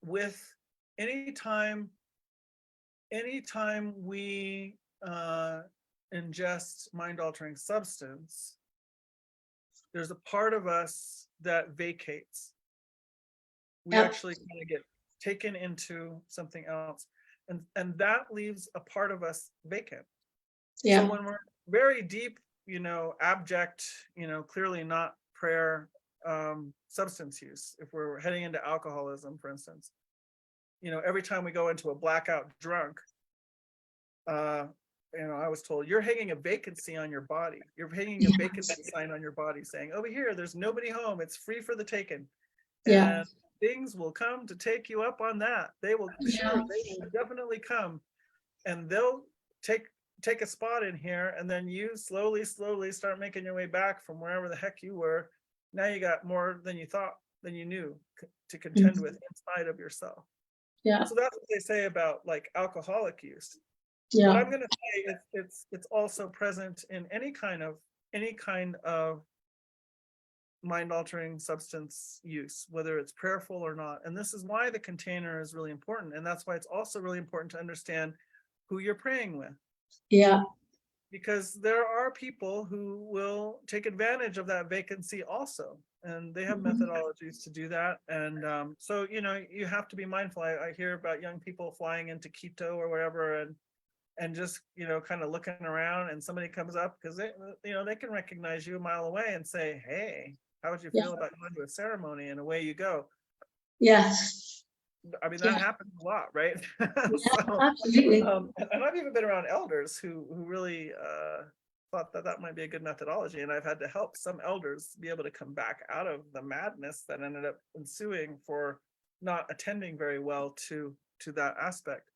with any time anytime we ingest mind-altering substance, there's a part of us that vacates. We Yep. actually kind of get taken into something else, and that leaves a part of us vacant. Yeah. So when we're very deep, abject, clearly not prayer, substance use, if we're heading into alcoholism, for instance, every time we go into a blackout drunk, I was told, you're hanging a vacancy on your body. You're hanging a vacancy sign on your body saying, over here, there's nobody home. It's free for the taking. Yeah. And things will come to take you up on that. They will, sure, they will definitely come, and they'll take a spot in here, and then you slowly start making your way back from wherever the heck you were. Now you got more than you thought, than you knew to contend with inside of yourself. Yeah. So that's what they say about like alcoholic use. Yeah. But I'm going to say it's also present in any kind of mind-altering substance use, whether it's prayerful or not. And this is why the container is really important, and that's why it's also really important to understand who you're praying with. Yeah. Because there are people who will take advantage of that vacancy also, and they have methodologies to do that. And so you have to be mindful. I hear about young people flying into Quito or wherever, and just kind of looking around, and somebody comes up because they can recognize you a mile away and say, hey, how would you feel about going to a ceremony? And away you go. Yes. I mean, that happens a lot, right? So, absolutely. And I've even been around elders who really thought that might be a good methodology, and I've had to help some elders be able to come back out of the madness that ended up ensuing for not attending very well to that aspect.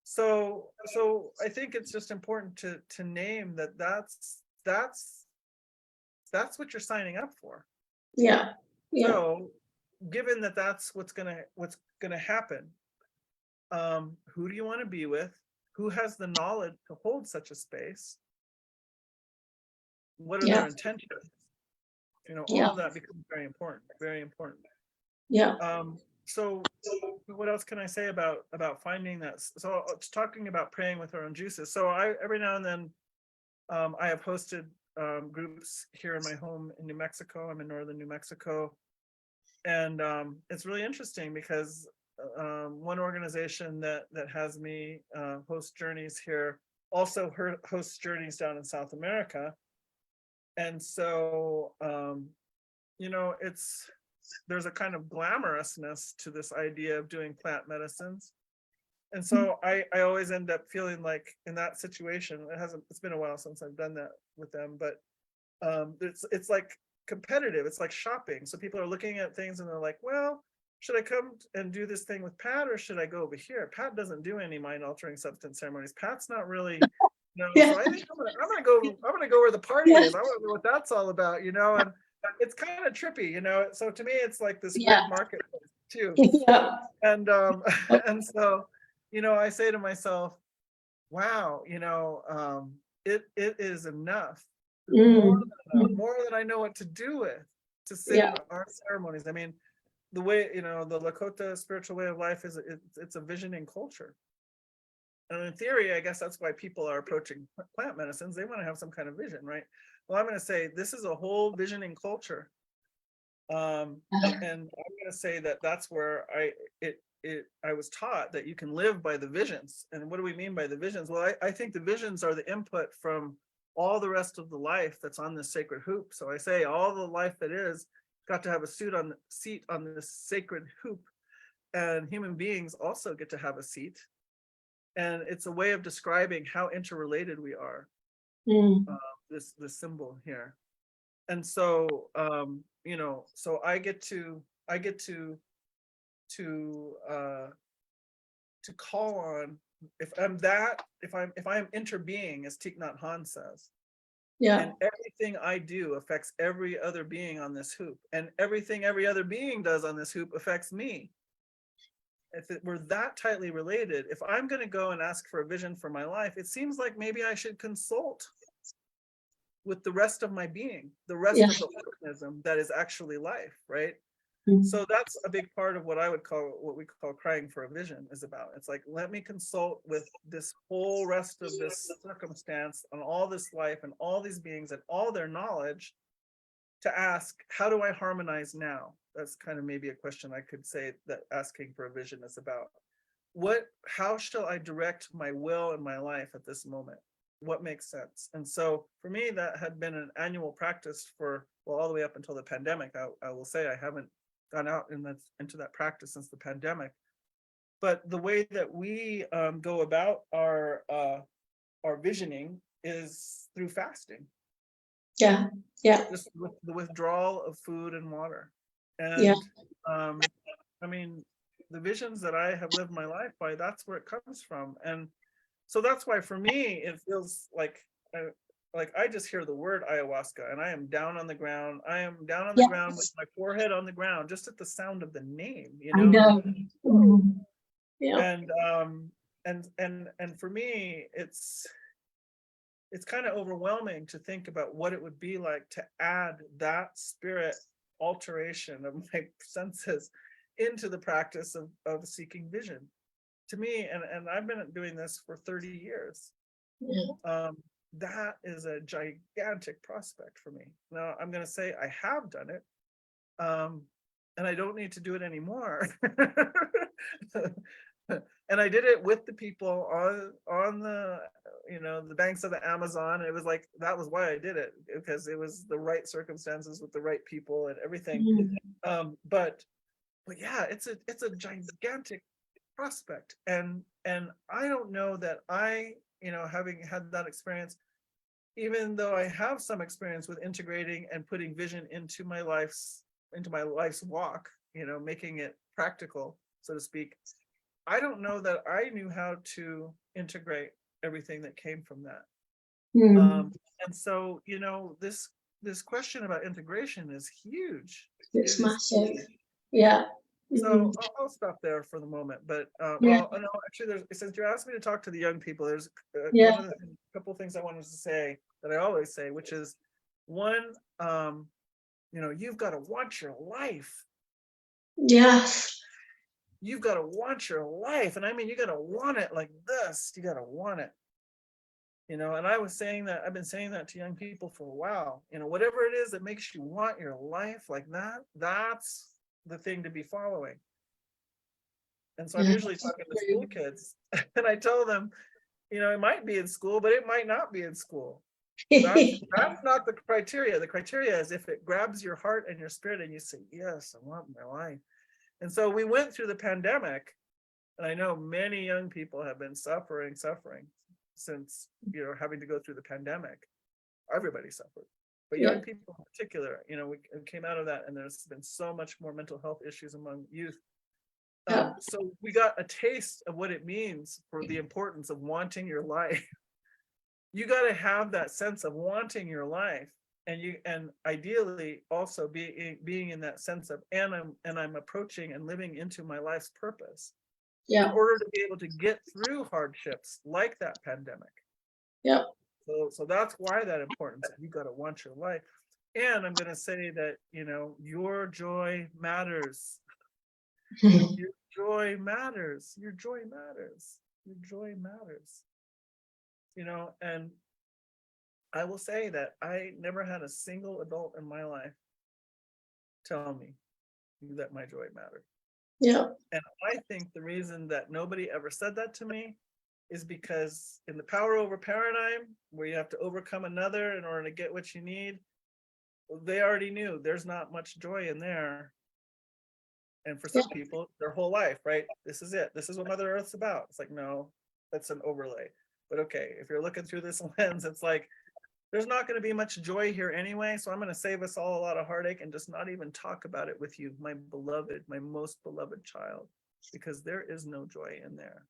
So I think it's just important to name that's what you're signing up for. Yeah. So given that that's what's gonna happen, who do you want to be with? Who has the knowledge to hold such a space? What are their intentions? All of that becomes very important, very important. Yeah. So what else can I say about finding that? So talking about praying with our own juices. So I every now and then I have hosted groups here in my home in New Mexico. I'm in northern New Mexico, and it's really interesting because one organization that has me host journeys here also hosts journeys down in South America. And so there's a kind of glamorousness to this idea of doing plant medicines. And so I always end up feeling like in that situation, it's been a while since I've done that with them, but it's like competitive. It's like shopping. So people are looking at things and they're like, well, should I come and do this thing with Pat, or should I go over here? Pat doesn't do any mind-altering substance ceremonies. Pat's not really, so I think I'm gonna go where the party is. I want to know what that's all about, and it's kind of trippy, so to me it's like this weird marketplace too. And and so I say to myself, wow, it is enough, more than I know what to do with, to sing our ceremonies. I mean, the way the Lakota spiritual way of life is it's a visioning culture. And in theory, I guess that's why people are approaching plant medicines. They want to have some kind of vision, right? Well, I'm going to say this is a whole visioning culture. And I'm going to say that's where I was taught that you can live by the visions. And what do we mean by the visions? Well, I think the visions are the input from all the rest of the life that's on this sacred hoop. So I say all the life that is got to have a seat on this sacred hoop. And human beings also get to have a seat. And it's a way of describing how interrelated we are. This symbol here. And so so I get to call on, if I'm interbeing, as Thich Nhat Hanh says. And everything I do affects every other being on this hoop, and everything every other being does on this hoop affects me. If we're that tightly related, if I'm going to go and ask for a vision for my life, it seems like maybe I should consult with the rest of my being, the rest of the organism that is actually life, right? So that's a big part of what we call crying for a vision is about. It's like, let me consult with this whole rest of this circumstance and all this life and all these beings and all their knowledge to ask, how do I harmonize now? That's kind of maybe a question I could say that asking for a vision is about. How shall I direct my will and my life at this moment? What makes sense? And so for me, that had been an annual practice for, well, all the way up until the pandemic. I will say I haven't gone out into that practice since the pandemic. But the way that we go about our visioning is through fasting. Yeah. Just with the withdrawal of food and water. Yeah. And I mean, the visions that I have lived my life by, that's where it comes from. And so that's why for me, it feels like I just hear the word ayahuasca and I am down on the ground. I am down on the ground with my forehead on the ground, just at the sound of the name, you know? I know. Yeah. And for me, it's kind of overwhelming to think about what it would be like to add that spirit alteration of my senses into the practice of seeking vision. To me, and I've been doing this for 30 years, that is a gigantic prospect for me. Now, I'm going to say I have done it, and I don't need to do it anymore. And I did it with the people on the the banks of the Amazon. It was like, that was why I did it, because it was the right circumstances with the right people and everything. But yeah, it's a gigantic prospect, and I don't know that I, having had that experience, even though I have some experience with integrating and putting vision into my life's walk, making it practical, so to speak, I don't know that I knew how to integrate everything that came from that. And so, this question about integration is huge. It's massive. Yeah. So I'll stop there for the moment. But no, actually, since you asked me to talk to the young people, there's one of the couple things I wanted to say that I always say, which is one, you've got to want your life. Yes. You've got to want your life. And I mean, you got to want it like this. You got to want it. And I've been saying that to young people for a while. Whatever it is that makes you want your life like that, that's the thing to be following. And so I'm usually talking to school kids, and I tell them, it might be in school, but it might not be in school. That's not the criteria. The criteria is if it grabs your heart and your spirit and you say, yes, I want my life. And so we went through the pandemic, and I know many young people have been suffering since, having to go through the pandemic. Everybody suffered, but young people in particular, we came out of that, and there's been so much more mental health issues among youth. So we got a taste of what it means for the importance of wanting your life. You got to have that sense of wanting your life, and ideally also being in that sense of, and I'm approaching and living into my life's purpose. In order to be able to get through hardships like that pandemic. So that's why that importance. You got to want your life. And I'm going to say that, your joy matters. Your joy matters. Your joy matters. Your joy matters. And I will say that I never had a single adult in my life tell me that my joy mattered. And I think the reason that nobody ever said that to me is because in the power over paradigm, where you have to overcome another in order to get what you need, they already knew there's not much joy in there. And for some people, their whole life, right? This is it. This is what Mother Earth's about. It's like, no, that's an overlay. But okay, if you're looking through this lens, it's like, there's not going to be much joy here anyway. So I'm going to save us all a lot of heartache and just not even talk about it with you, my beloved, my most beloved child, because there is no joy in there.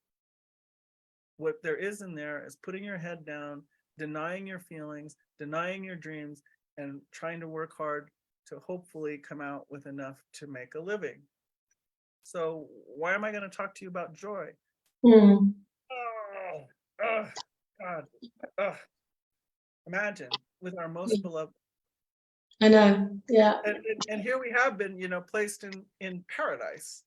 What there is in there is putting your head down, denying your feelings, denying your dreams, and trying to work hard to hopefully come out with enough to make a living. So why am I going to talk to you about joy? God. Imagine with our most beloved, I know. Yeah. And here we have been, placed in paradise.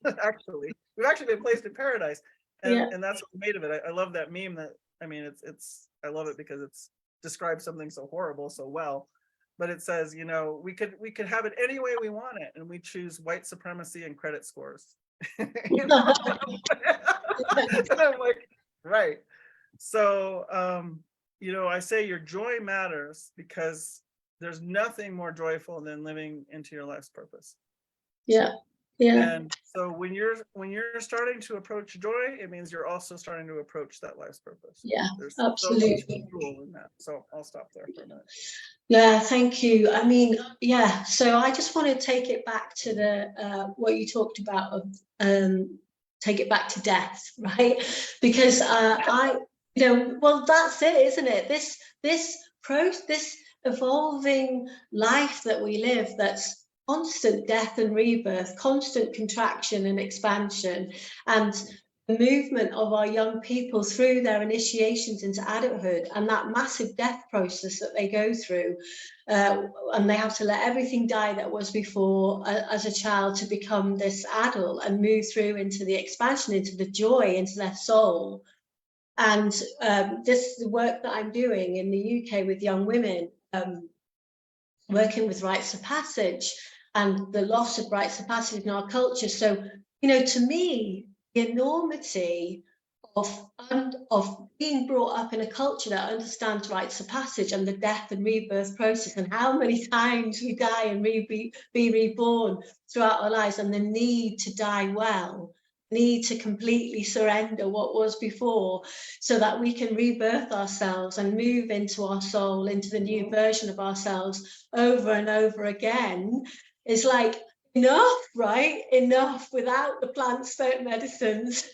Actually, we've actually been placed in paradise, and Yeah. that's what we made of it. I love that meme. That, I mean, it's I love it because it's describes something so horrible so well. But it says, we could have it any way we want it, and we choose white supremacy and credit scores. And I'm like, right. So, I say your joy matters because there's nothing more joyful than living into your life's purpose. Yeah. Yeah. And so when you're starting to approach joy, it means you're also starting to approach that life's purpose. Yeah. There's Absolutely. so much fuel in that. So I'll stop there for a minute. Yeah, thank you. I mean, yeah, so I just want to take it back to the what you talked about of take it back to death, right? Because well, that's it, isn't it? This evolving life that we live, that's constant death and rebirth, constant contraction and expansion, and the movement of our young people through their initiations into adulthood, and that massive death process that they go through, and they have to let everything die that was before as a child to become this adult and move through into the expansion, into the joy, into their soul. And this is the work that I'm doing in the UK with young women, working with rites of passage and the loss of rites of passage in our culture. So, to me, the enormity of being brought up in a culture that understands rites of passage and the death and rebirth process, and how many times we die and be reborn throughout our lives, and the need to die well, need to completely surrender what was before so that we can rebirth ourselves and move into our soul, into the new version of ourselves over and over again, is like, enough, right? Enough without the plant spoke medicines,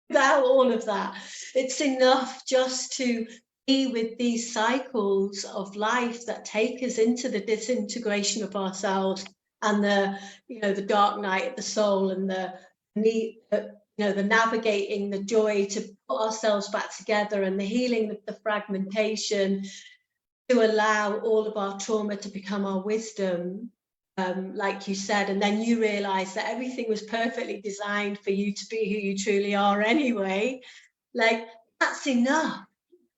without all of that. It's enough just to be with these cycles of life that take us into the disintegration of ourselves and the dark night of the soul, and the need, the navigating the joy to put ourselves back together, and the healing of the fragmentation, to allow all of our trauma to become our wisdom, like you said, and then you realize that everything was perfectly designed for you to be who you truly are anyway. Like, that's enough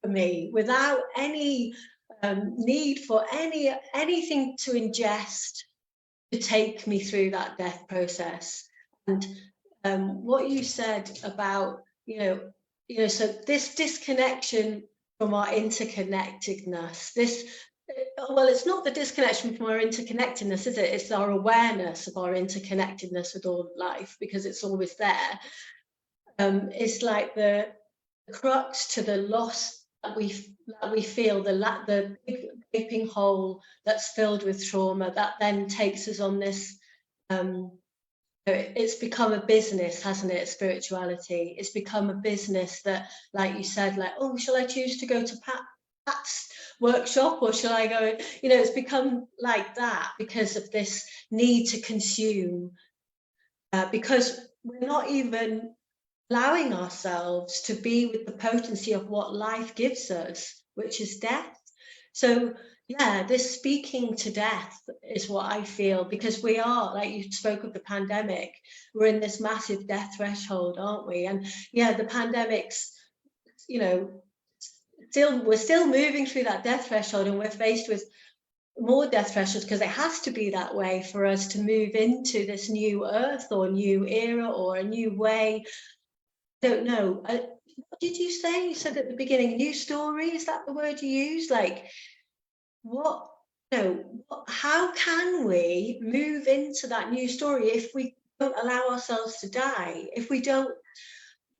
for me, without any need for anything to ingest to take me through that death process. And what you said about, so this disconnection from our interconnectedness, well, it's not the disconnection from our interconnectedness, is it? It's our awareness of our interconnectedness with all of life, because it's always there. It's like the crux to the loss that we feel, the big gaping hole that's filled with trauma, that then takes us on this. It's become a business, hasn't it? Spirituality. It's become a business that, like you said, like, oh, shall I choose to go to Pat's workshop, or shall I go? It's become like that because of this need to consume, because we're not even allowing ourselves to be with the potency of what life gives us, which is death. So yeah, this speaking to death is what I feel, because we are, like you spoke of the pandemic, we're in this massive death threshold, aren't we? And yeah, the pandemic's, we're still moving through that death threshold, and we're faced with more death thresholds because it has to be that way for us to move into this new earth or new era or a new way. I don't know. What did you say? You said at the beginning, new story. Is that the word you used? Like, how can we move into that new story if we don't allow ourselves to die? If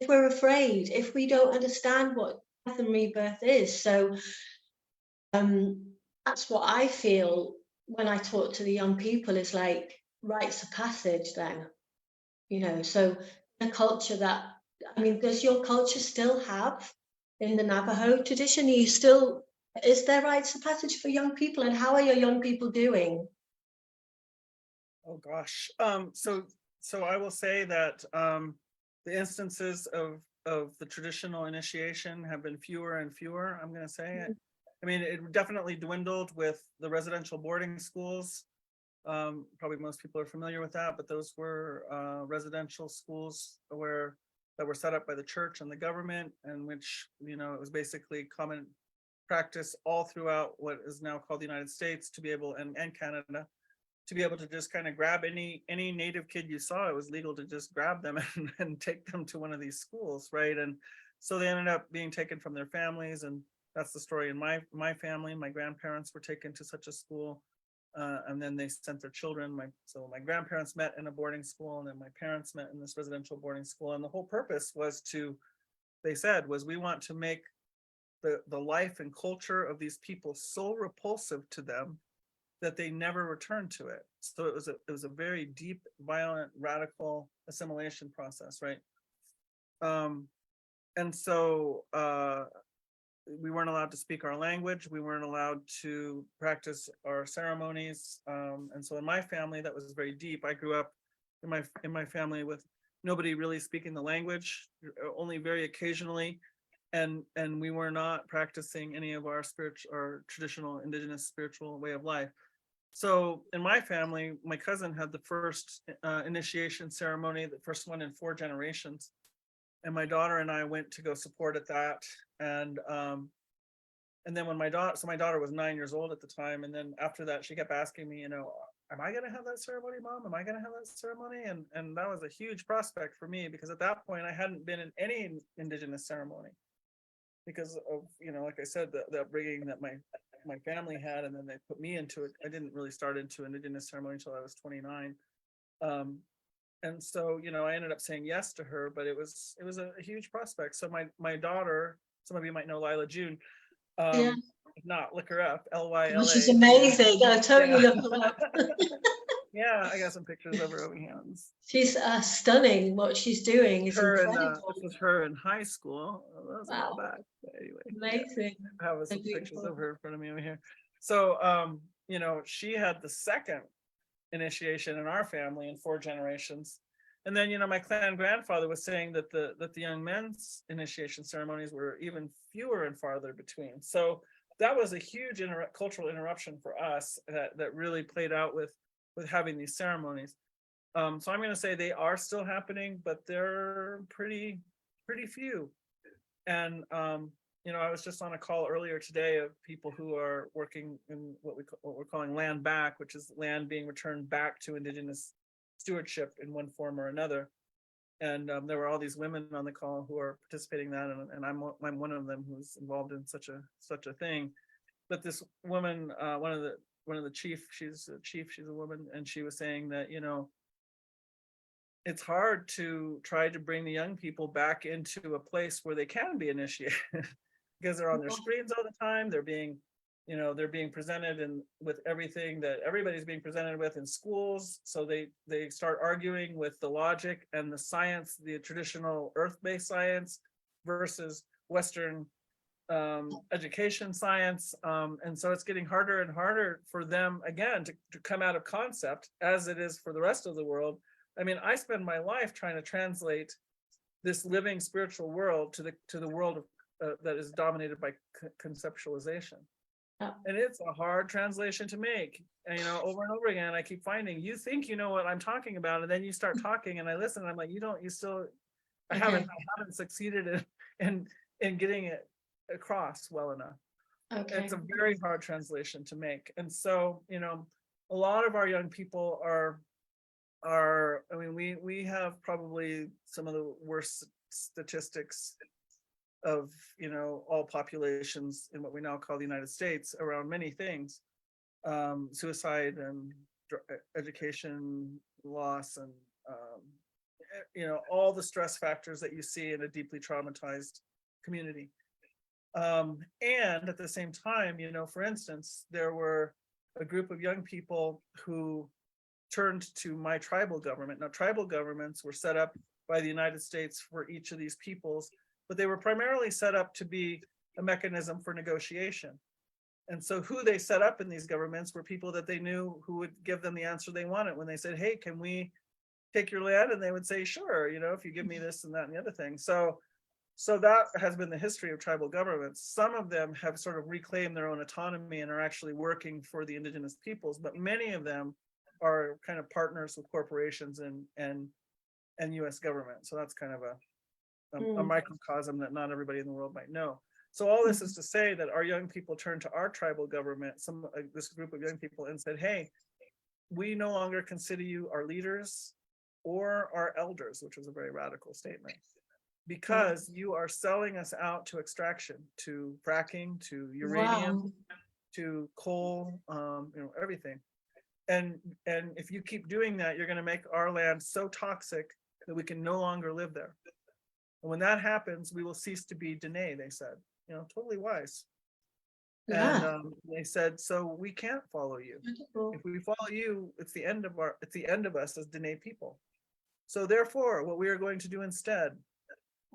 we're afraid, if we don't understand what death and rebirth is. So that's what I feel when I talk to the young people, is like rites of passage then, so a culture that, does your culture still have, in the Navajo tradition, is there rites of passage for young people, and how are your young people doing? Oh gosh. So I will say that the instances of the traditional initiation have been fewer and fewer, I'm going to say it. I mean, it definitely dwindled with the residential boarding schools. Probably most people are familiar with that, but those were residential schools that were set up by the church and the government, and which, it was basically common practice all throughout what is now called the United States to be able, and Canada, to be able to just kind of grab any native kid you saw. It was legal to just grab them and take them to one of these schools, right? And so they ended up being taken from their families, and that's the story in my family. My grandparents were taken to such a school, and then they sent their children. So my grandparents met in a boarding school, and then my parents met in this residential boarding school. And the whole purpose was we want to make the life and culture of these people so repulsive to them that they never returned to it. So it was a very deep, violent, radical assimilation process, right? And so we weren't allowed to speak our language. We weren't allowed to practice our ceremonies. And so in my family, that was very deep. I grew up in my family with nobody really speaking the language, only very occasionally. And we were not practicing any of our traditional indigenous spiritual way of life. So in my family, my cousin had the first initiation ceremony, the first one in 4 generations. And my daughter and I went to go support at that. And then when my daughter was 9 years old at the time. And then after that, she kept asking me, am I going to have that ceremony, Mom? Am I going to have that ceremony? And that was a huge prospect for me, because at that point I hadn't been in any indigenous ceremony because of, like I said, the upbringing that my family had, and then they put me into it. I didn't really start into indigenous ceremony until I was 29. And so, I ended up saying yes to her, but it was a huge prospect. So my daughter, some of you might know Lila June. Yeah. If not, look her up, Lyla. Well, she's amazing. I totally look her up. Yeah, I got some pictures of her over here. She's stunning. What she's doing is incredible. This was her in high school. That was a while back. But anyway, amazing. I have some pictures of her in front of me over here. So, she had the second initiation in our family in 4 generations. And then, my clan grandfather was saying that the young men's initiation ceremonies were even fewer and farther between. So that was a huge cultural interruption for us that really played out with having these ceremonies. So I'm going to say they are still happening, but they're pretty few. And I was just on a call earlier today of people who are working in what we're calling land back, which is land being returned back to Indigenous stewardship in one form or another. And there were all these women on the call who are participating in that, and I'm one of them who's involved in such a thing. But this woman, one of the chief, she's a woman, and she was saying that it's hard to try to bring the young people back into a place where they can be initiated because they're on their screens all the time. They're being presented with everything that everybody's being presented with in schools. So they start arguing with the logic and the science, the traditional earth-based science versus Western education science. And so it's getting harder and harder for them, again, to come out of concept, as it is for the rest of the world. I mean, I spend my life trying to translate this living spiritual world to the world that is dominated by conceptualization. And it's a hard translation to make. And, over and over again, I keep finding, you think you know what I'm talking about, and then you start talking, and I listen, and I'm like, I haven't succeeded in getting it across well enough. Okay. It's a very hard translation to make. And so, a lot of our young people we have probably some of the worst statistics of all populations in what we now call the United States around many things, suicide and education loss, and all the stress factors that you see in a deeply traumatized community. And at the same time, for instance, there were a group of young people who turned to my tribal government. Now, tribal governments were set up by the United States for each of these peoples, but they were primarily set up to be a mechanism for negotiation. And so who they set up in these governments were people that they knew who would give them the answer they wanted. When they said, hey, can we take your land? And they would say, sure, if you give me this and that and the other thing. So So that has been the history of tribal governments. Some of them have sort of reclaimed their own autonomy and are actually working for the indigenous peoples, but many of them are kind of partners with corporations and US government. So that's kind of a microcosm that not everybody in the world might know. So all this is to say that our young people turned to our tribal government, this group of young people, and said, hey, we no longer consider you our leaders or our elders, which was a very radical statement, because you are selling us out to extraction, to fracking, to uranium, to coal, everything. And if you keep doing that, you're going to make our land so toxic that we can no longer live there. And when that happens, we will cease to be Dine, they said. Totally wise. Yeah. And they said, so we can't follow you. If we follow you, it's the end of us as Dine people. So therefore, what we are going to do instead,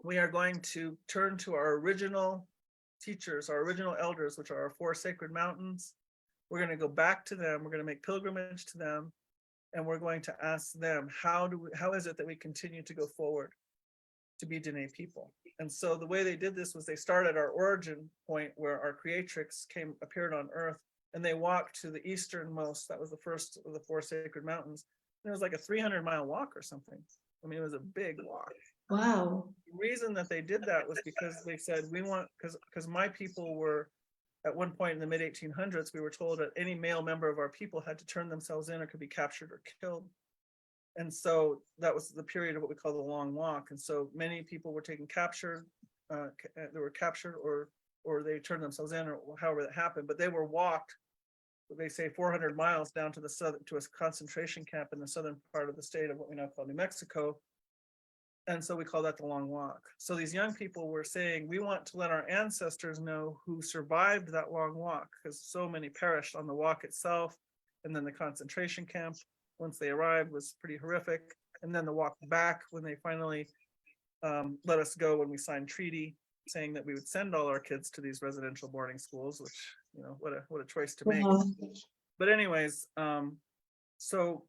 we are going to turn to our original teachers, our original elders, which are our 4 sacred mountains. We're going to go back to them. We're going to make pilgrimage to them. And we're going to ask them, how is it that we continue to go forward to be Dine people? And so the way they did this was they started our origin point where our creatrix appeared on Earth, and they walked to the easternmost. That was the first of the 4 sacred mountains. And it was like a 300-mile walk or something. I mean, it was a big walk. Wow. The reason that they did that was because they said, because my people were, at one point in the mid-1800s, we were told that any male member of our people had to turn themselves in or could be captured or killed. And so that was the period of what we call the Long Walk. And so many people were captured, they were captured or they turned themselves in, or however that happened, but they were walked, they say 400 miles down to to a concentration camp in the southern part of the state of what we now call New Mexico. And so we call that the Long Walk. So these young people were saying, we want to let our ancestors know who survived that long walk, because so many perished on the walk itself. And then the concentration camp, once they arrived, was pretty horrific. And then the walk back, when they finally let us go, when we signed treaty saying that we would send all our kids to these residential boarding schools, which, what a choice to make. But anyways, so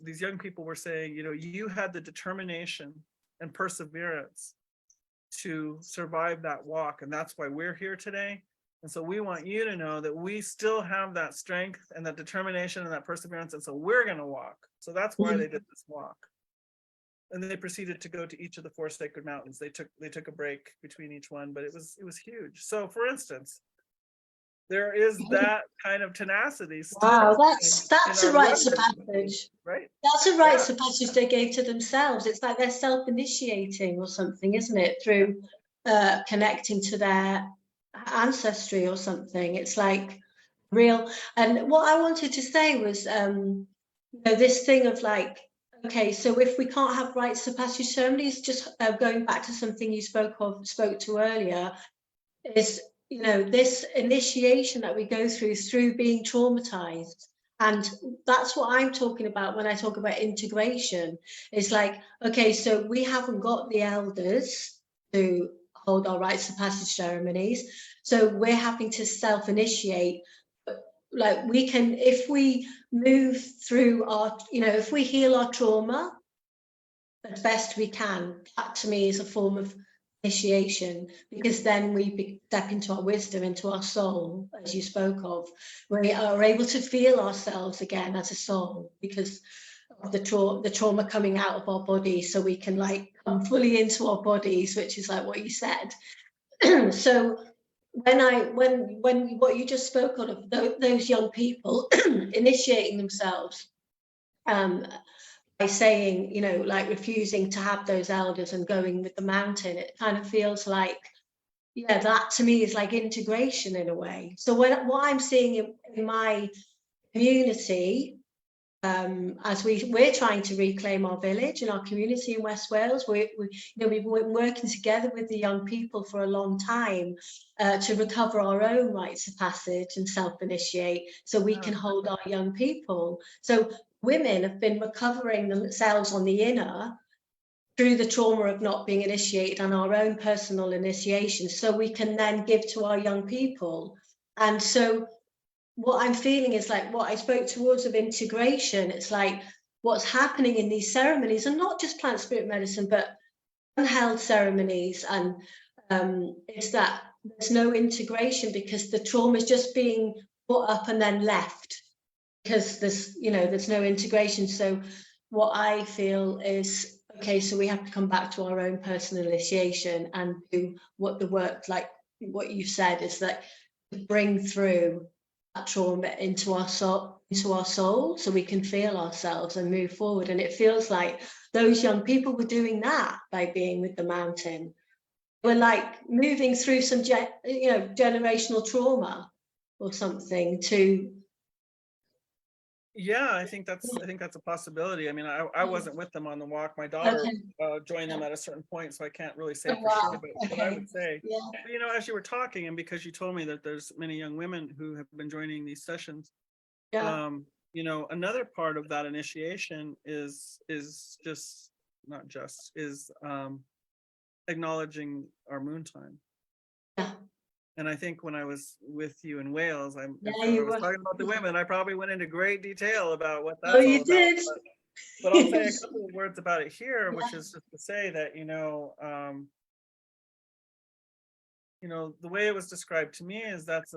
these young people were saying, you had the determination and perseverance to survive that walk. And that's why we're here today. And so we want you to know that we still have that strength and that determination and that perseverance. And so we're going to walk. So that's why they did this walk. And then they proceeded to go to each of the 4 sacred mountains. They took a break between each one, but it was huge. So for instance, there is that kind of tenacity still. Wow, that's a rites of passage. Right. That's a rites of passage they gave to themselves. It's like they're self-initiating or something, isn't it? Through connecting to their ancestry or something. It's like real. And what I wanted to say was, this thing of like, okay, so if we can't have rites of passage ceremonies, just going back to something you spoke to earlier, is this initiation that we go through being traumatized. And that's what I'm talking about when I talk about integration. It's like, okay, so we haven't got the elders to hold our rites of passage ceremonies, so we're having to self-initiate. Like, we can, if we move through our, if we heal our trauma as best we can, that to me is a form of initiation, because then we step into our wisdom, into our soul, as you spoke of. We are able to feel ourselves again as a soul because of the trauma coming out of our body, so we can like come fully into our bodies, which is like what you said. So when what you just spoke of those young people initiating themselves, by saying, like refusing to have those elders and going with the mountain, it kind of feels like, that to me is like integration in a way. So what I'm seeing in my community, as we're trying to reclaim our village and our community in West Wales, we've been working together with the young people for a long time to recover our own rites of passage and self-initiate, so we can hold our young people. So women have been recovering themselves on the inner through the trauma of not being initiated and our own personal initiation, so we can then give to our young people. And so what I'm feeling is like what I spoke towards of integration. It's like what's happening in these ceremonies, and not just plant spirit medicine, but unheld ceremonies, and it's that there's no integration because the trauma is just being brought up and then left because there's no integration. So what I feel is, okay, so we have to come back to our own personal initiation and do what the work, like what you said, is that bring through that trauma into our soul, so we can feel ourselves and move forward. And it feels like those young people were doing that by being with the mountain. We're like moving through some generational trauma or something to. Yeah, I think that's a possibility. I mean, I wasn't with them on the walk. My daughter joined them at a certain point, so I can't really say for sure. But what I would say, you know, as you were talking, and because you told me that there's many young women who have been joining these sessions, you know, another part of that initiation is just not just is acknowledging our moon time. And I think when I was with you in Wales, I was talking about the women. I probably went into great detail about what that's all about. Did. But I'll say a couple of words about it here, which is just to say that, you know, the way it was described to me is that's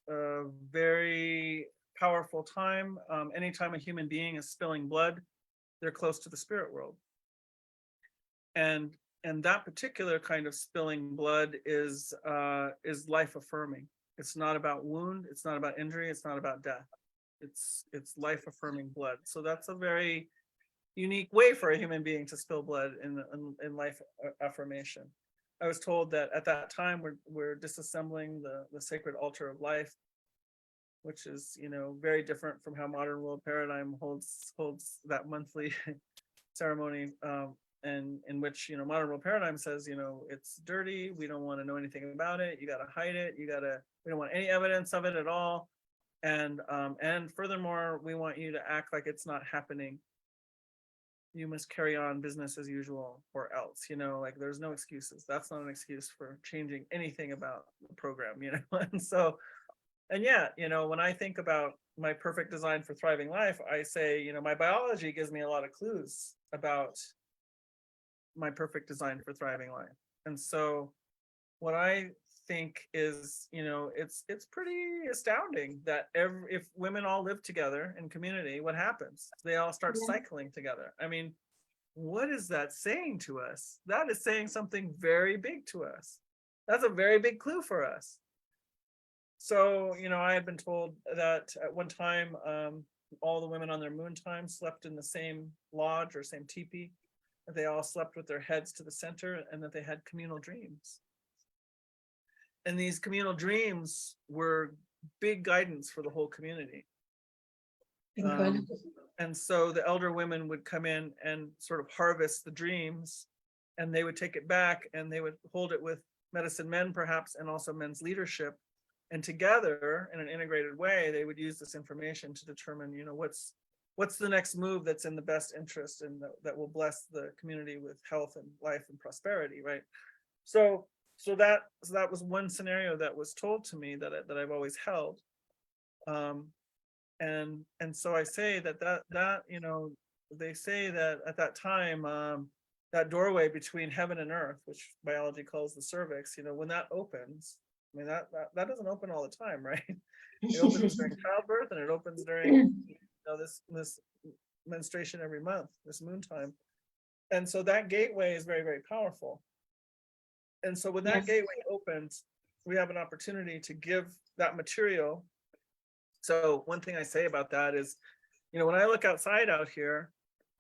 a very powerful time. Anytime a human being is spilling blood, they're close to the spirit world. And that particular kind of spilling blood is life affirming. It's not about wound. It's not about injury. It's not about death. It's life affirming blood. So that's a very unique way for a human being to spill blood in life affirmation. I was told that at that time we're disassembling the sacred altar of life, which is, you know, very different from how modern world paradigm holds that monthly ceremony. And in which, you know, modern world paradigm says, you know, it's dirty. We don't want to know anything about it. You got to hide it. We don't want any evidence of it at all. And furthermore, we want you to act like it's not happening. You must carry on business as usual, or else, you know, like there's no excuses. That's not an excuse for changing anything about the program, you know. And so, and yeah, you know, when I think about my perfect design for thriving life, I say, you know, my biology gives me a lot of clues about my perfect design for thriving life. And so what I think is, you know, it's pretty astounding that if women all live together in community, what happens? They all start cycling together. I mean, what is that saying to us? That is saying something very big to us. That's a very big clue for us. So, you know, I had been told that at one time, all the women on their moon time slept in the same lodge or same teepee. That they all slept with their heads to the center, and that they had communal dreams. And these communal dreams were big guidance for the whole community. And so the elder women would come in and sort of harvest the dreams, and they would take it back and they would hold it with medicine men, perhaps, and also men's leadership. And together, in an integrated way, they would use this information to determine, you know, what's the next move that's in the best interest and that will bless the community with health and life and prosperity, right? So that was one scenario that was told to me that I've always held, and so I say that you know, they say that at that time, that doorway between heaven and earth, which biology calls the cervix, you know, when that opens, I mean that doesn't open all the time, right? It opens during childbirth, and it opens during, you know, this menstruation every month, this moon time. And so that gateway is very, very powerful. And so when that gateway opens, we have an opportunity to give that material. So one thing I say about that is, you know, when I look outside out here,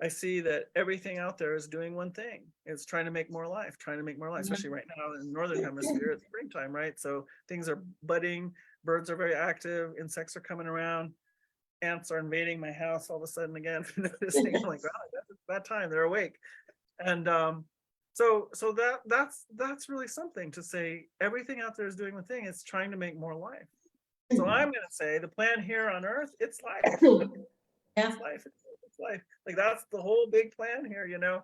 I see that everything out there is doing one thing. It's trying to make more life, especially right now in the Northern Hemisphere, it's springtime, right? So things are budding, birds are very active, insects are coming around, ants are invading my house all of a sudden again. Noticing, I'm like, wow, that's that time, they're awake. And so that's really something to say. Everything out there is doing the thing. It's trying to make more life. So I'm going to say the plan here on Earth, it's life. It's life. It's life. Like that's the whole big plan here, you know.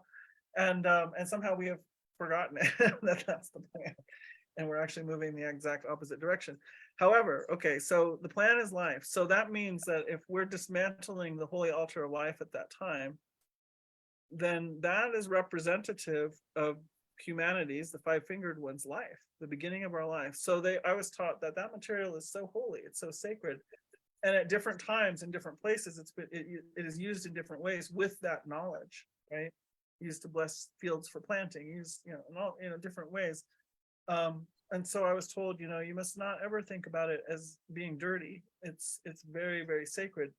And somehow we have forgotten that that's the plan, and we're actually moving the exact opposite direction. However, okay, so the plan is life. So that means that if we're dismantling the holy altar of life at that time, then that is representative of humanity's, the five-fingered one's life, the beginning of our life. So I was taught that that material is so holy, it's so sacred, and at different times in different places, it is used in different ways with that knowledge, right? Used to bless fields for planting, used, you know, in all, you know, different ways. And so I was told, you know, you must not ever think about it as being dirty. It's very, very sacred.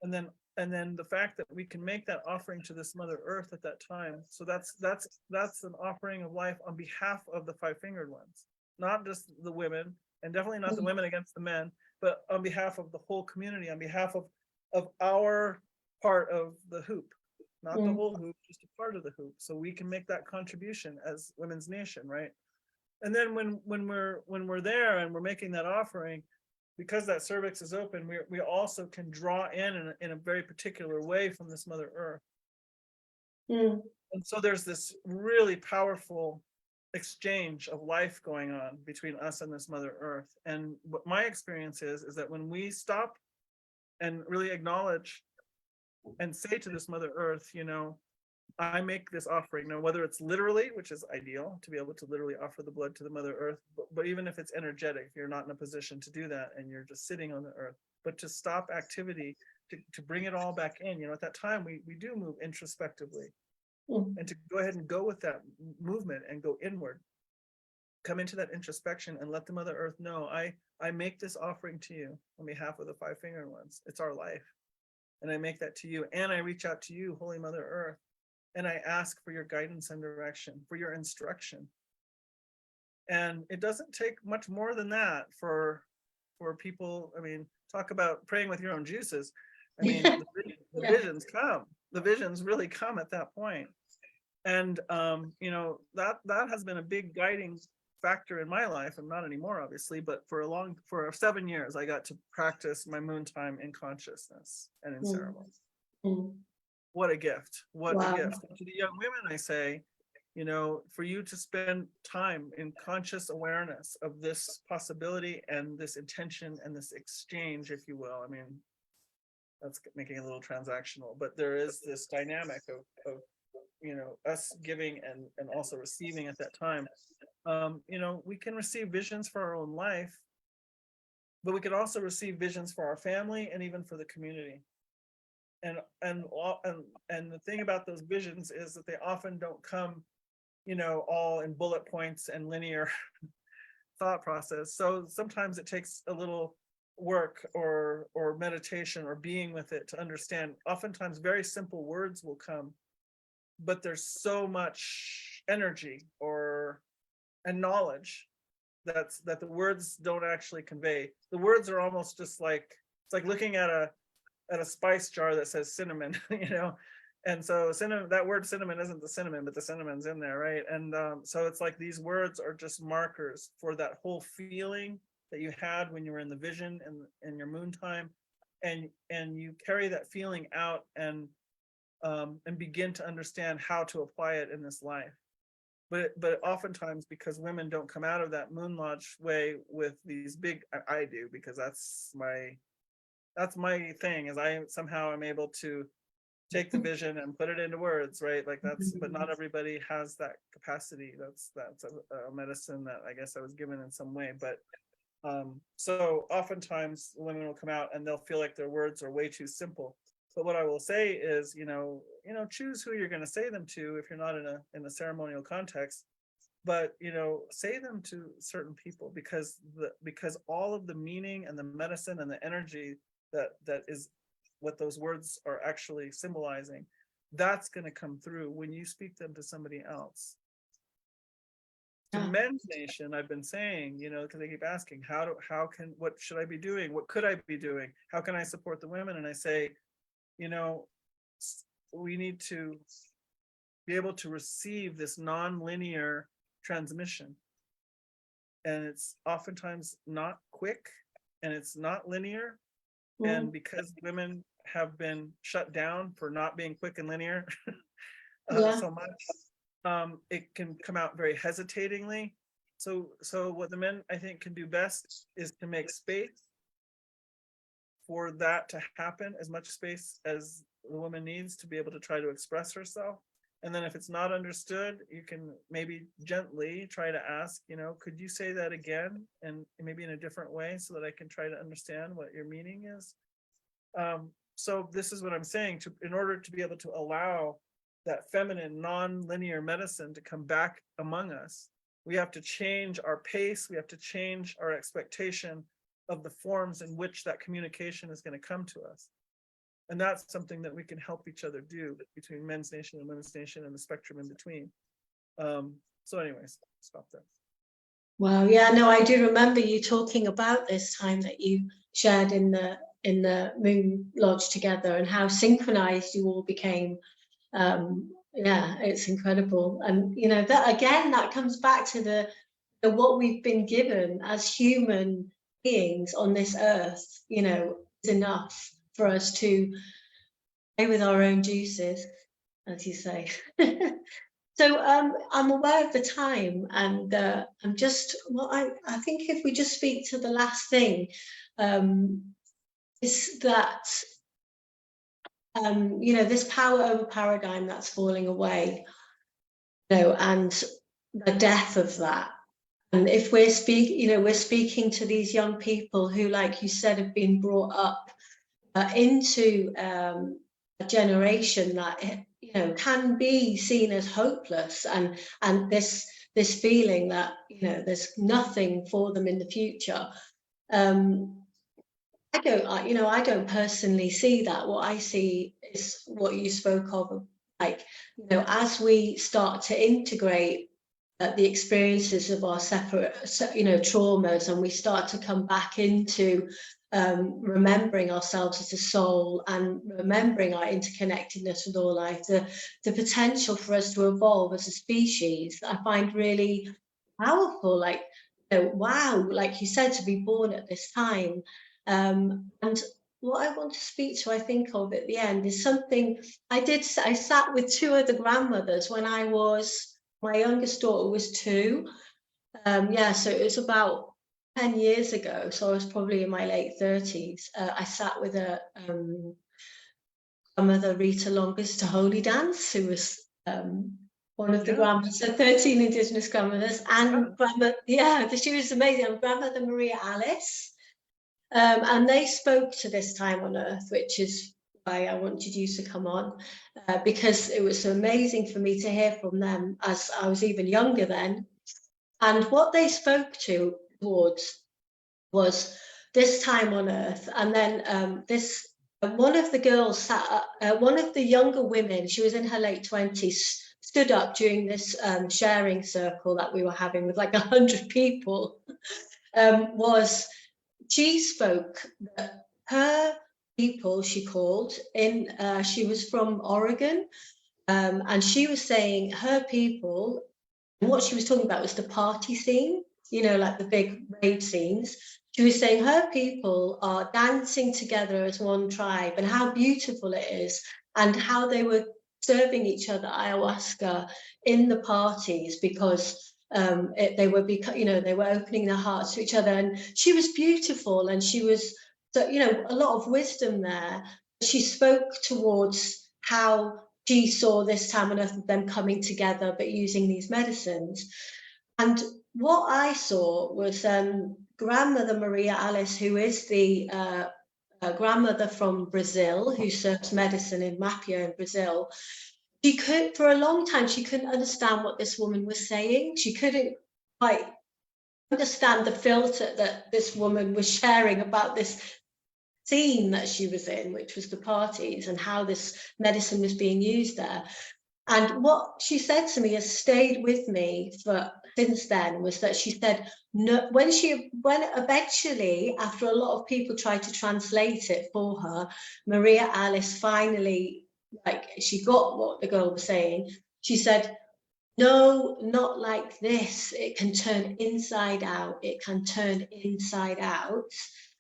And then the fact that we can make that offering to this Mother Earth at that time. So that's an offering of life on behalf of the five-fingered ones, not just the women, and definitely not the women against the men, but on behalf of the whole community, on behalf of our part of the hoop, not the whole hoop, just a part of the hoop. So we can make that contribution as Women's Nation, right? And then when we're there and we're making that offering, because that cervix is open, we also can draw in a very particular way from this Mother Earth. And so there's this really powerful exchange of life going on between us and this Mother Earth. And what my experience is that when we stop and really acknowledge and say to this Mother Earth, you know, I make this offering. Now, whether it's literally, which is ideal to be able to literally offer the blood to the Mother Earth, but even if it's energetic, if you're not in a position to do that and you're just sitting on the earth, but to stop activity, to bring it all back in, you know, at that time, we do move introspectively, and to go ahead and go with that movement and go inward, come into that introspection and let the Mother Earth know, I make this offering to you on behalf of the five-fingered ones. It's our life. And I make that to you. And I reach out to you, Holy Mother Earth. And I ask for your guidance and direction, for your instruction. And it doesn't take much more than that for people. I mean, talk about praying with your own juices. I mean, the visions come. The visions really come at that point. And you know, that has been a big guiding factor in my life, and not anymore, obviously, but for 7 years, I got to practice my moon time in consciousness and in ceremony. What a gift. What a gift. And to the young women, I say, you know, for you to spend time in conscious awareness of this possibility and this intention and this exchange, if you will. I mean, that's making it a little transactional, but there is this dynamic of you know, us giving and also receiving at that time. You know, we can receive visions for our own life, but we can also receive visions for our family and even for the community. And the thing about those visions is that they often don't come, you know, all in bullet points and linear thought process. So sometimes it takes a little work or meditation or being with it to understand. Oftentimes very simple words will come, but there's so much energy and knowledge that the words don't actually convey. The words are almost just like, it's like looking at a spice jar that says cinnamon, you know, and so cinnamon, that word cinnamon isn't the cinnamon, but the cinnamon's in there, right? And so it's like these words are just markers for that whole feeling that you had when you were in the vision and in your moon time, and you carry that feeling out and begin to understand how to apply it in this life. But oftentimes, because women don't come out of that moon lodge way with these big, I do, because that's my thing, is I somehow am able to take the vision and put it into words, right? Like that's, but not everybody has that capacity. That's a medicine that I guess I was given in some way. But so oftentimes women will come out and they'll feel like their words are way too simple. But what I will say is, you know, choose who you're going to say them to if you're not in a ceremonial context. But, you know, say them to certain people, because all of the meaning and the medicine and the energy that is what those words are actually symbolizing, that's going to come through when you speak them to somebody else. To Men's Nation, I've been saying, you know, because they keep asking, what should I be doing? What could I be doing? How can I support the women? And I say, you know, we need to be able to receive this non-linear transmission. And it's oftentimes not quick and it's not linear. And because women have been shut down for not being quick and linear so much, it can come out very hesitatingly. So what the men, I think, can do best is to make space for that to happen, as much space as the woman needs to be able to try to express herself. And then if it's not understood, you can maybe gently try to ask, could you say that again? And maybe in a different way so that I can try to understand what your meaning is. So this is what I'm saying, in order to be able to allow that feminine, non-linear medicine to come back among us, we have to change our pace. We have to change our expectation of the forms in which that communication is going to come to us. And that's something that we can help each other do between Men's Nation and Women's Nation and the spectrum in between. So anyways, stop there. Wow, yeah, no, I do remember you talking about this time that you shared in the Moon Lodge together and how synchronized you all became. Yeah, it's incredible. And that again, that comes back to the what we've been given as human beings on this earth, is enough for us to play with our own juices, as you say. So I'm aware of the time, and I'm just, I think if we just speak to the last thing, is that, this power over paradigm that's falling away, and the death of that. And if we're speaking to these young people who, like you said, have been brought up into a generation that can be seen as hopeless, and this feeling that there's nothing for them in the future. I don't personally see that. What I see is what you spoke of, like as we start to integrate the experiences of our separate traumas, and we start to come back into remembering ourselves as a soul and remembering our interconnectedness with all life, the potential for us to evolve as a species, I find really powerful. Like, wow, like you said, to be born at this time. And what I want to speak to, I think of at the end, is something I sat with two other grandmothers when my youngest daughter was 2. So it was about 10 years ago, so I was probably in my late 30s. I sat with a grandmother, Rita Longus to Holy Dance, who was one of the grandmothers, so 13 Indigenous grandmothers, and she was amazing, and Grandmother Maria Alice. And they spoke to this time on Earth, which is why I wanted you to come on, because it was amazing for me to hear from them as I was even younger then. And what they spoke towards was this time on Earth. And then one of the girls sat, one of the younger women, she was in her late 20s, stood up during this sharing circle that we were having with like 100 people, she spoke that her people, she called in, she was from Oregon, and she was saying her people, and what she was talking about was the party scene, like the big rave scenes. She was saying her people are dancing together as one tribe, and how beautiful it is, and how they were serving each other ayahuasca in the parties because they were opening their hearts to each other. And she was beautiful, and she was, a lot of wisdom there. She spoke towards how she saw this time on Earth of them coming together, but using these medicines. And what I saw was Grandmother Maria Alice, who is the grandmother from Brazil, who serves medicine in Mapia in Brazil. For a long time, she couldn't understand what this woman was saying. She couldn't quite understand the filter that this woman was sharing about this scene that she was in, which was the parties, and how this medicine was being used there. And what she said to me has stayed with me since then, was that she said, no, when eventually, after a lot of people tried to translate it for her, Maria Alice finally, she got what the girl was saying. She said, no, not like this. It can turn inside out. It can turn inside out.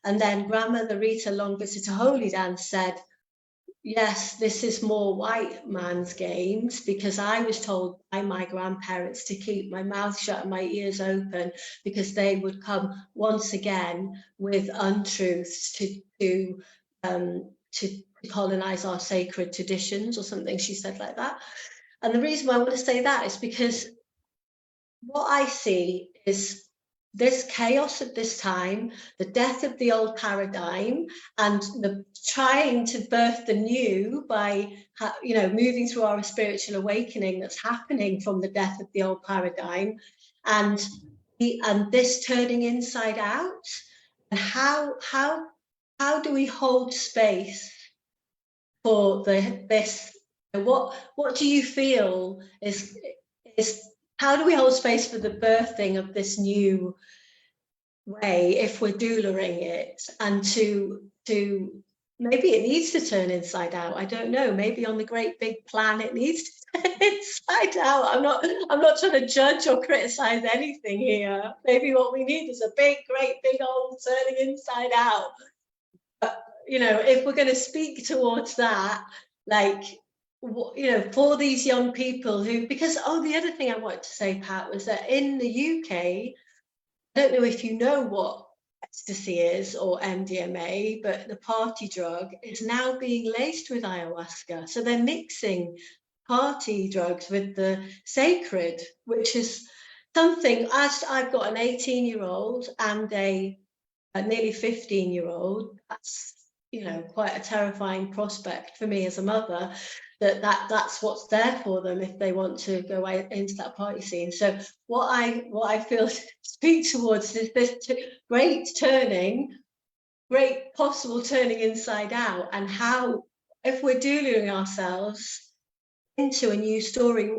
And then Grandmother Rita Longus to Holy Dance said, yes, this is more white man's games, because I was told by my grandparents to keep my mouth shut and my ears open, because they would come once again with untruths to colonize our sacred traditions or something. She said like that. And the reason why I want to say that is because what I see is this chaos at this time, the death of the old paradigm, and the trying to birth the new by, moving through our spiritual awakening that's happening from the death of the old paradigm, and this turning inside out. And how do we hold space for this? What do you feel is how do we hold space for the birthing of this new way if we're doulaing it, and to maybe it needs to turn inside out. I don't know, maybe on the great big plan it needs to turn inside out. I'm not trying to judge or criticize anything here. Maybe what we need is a great big old turning inside out. But if we're going to speak towards that, like, for these young people who, because the other thing I wanted to say, Pat, was that in the UK, I don't know if you know what ecstasy is or MDMA, but the party drug is now being laced with ayahuasca. So they're mixing party drugs with the sacred, which is something, as I've got an 18-year-old and a nearly 15-year-old, that's quite a terrifying prospect for me as a mother, that's what's there for them if they want to go into that party scene. So what I feel to speak towards is this great possible turning inside out, and how, if we're doing ourselves into a new story,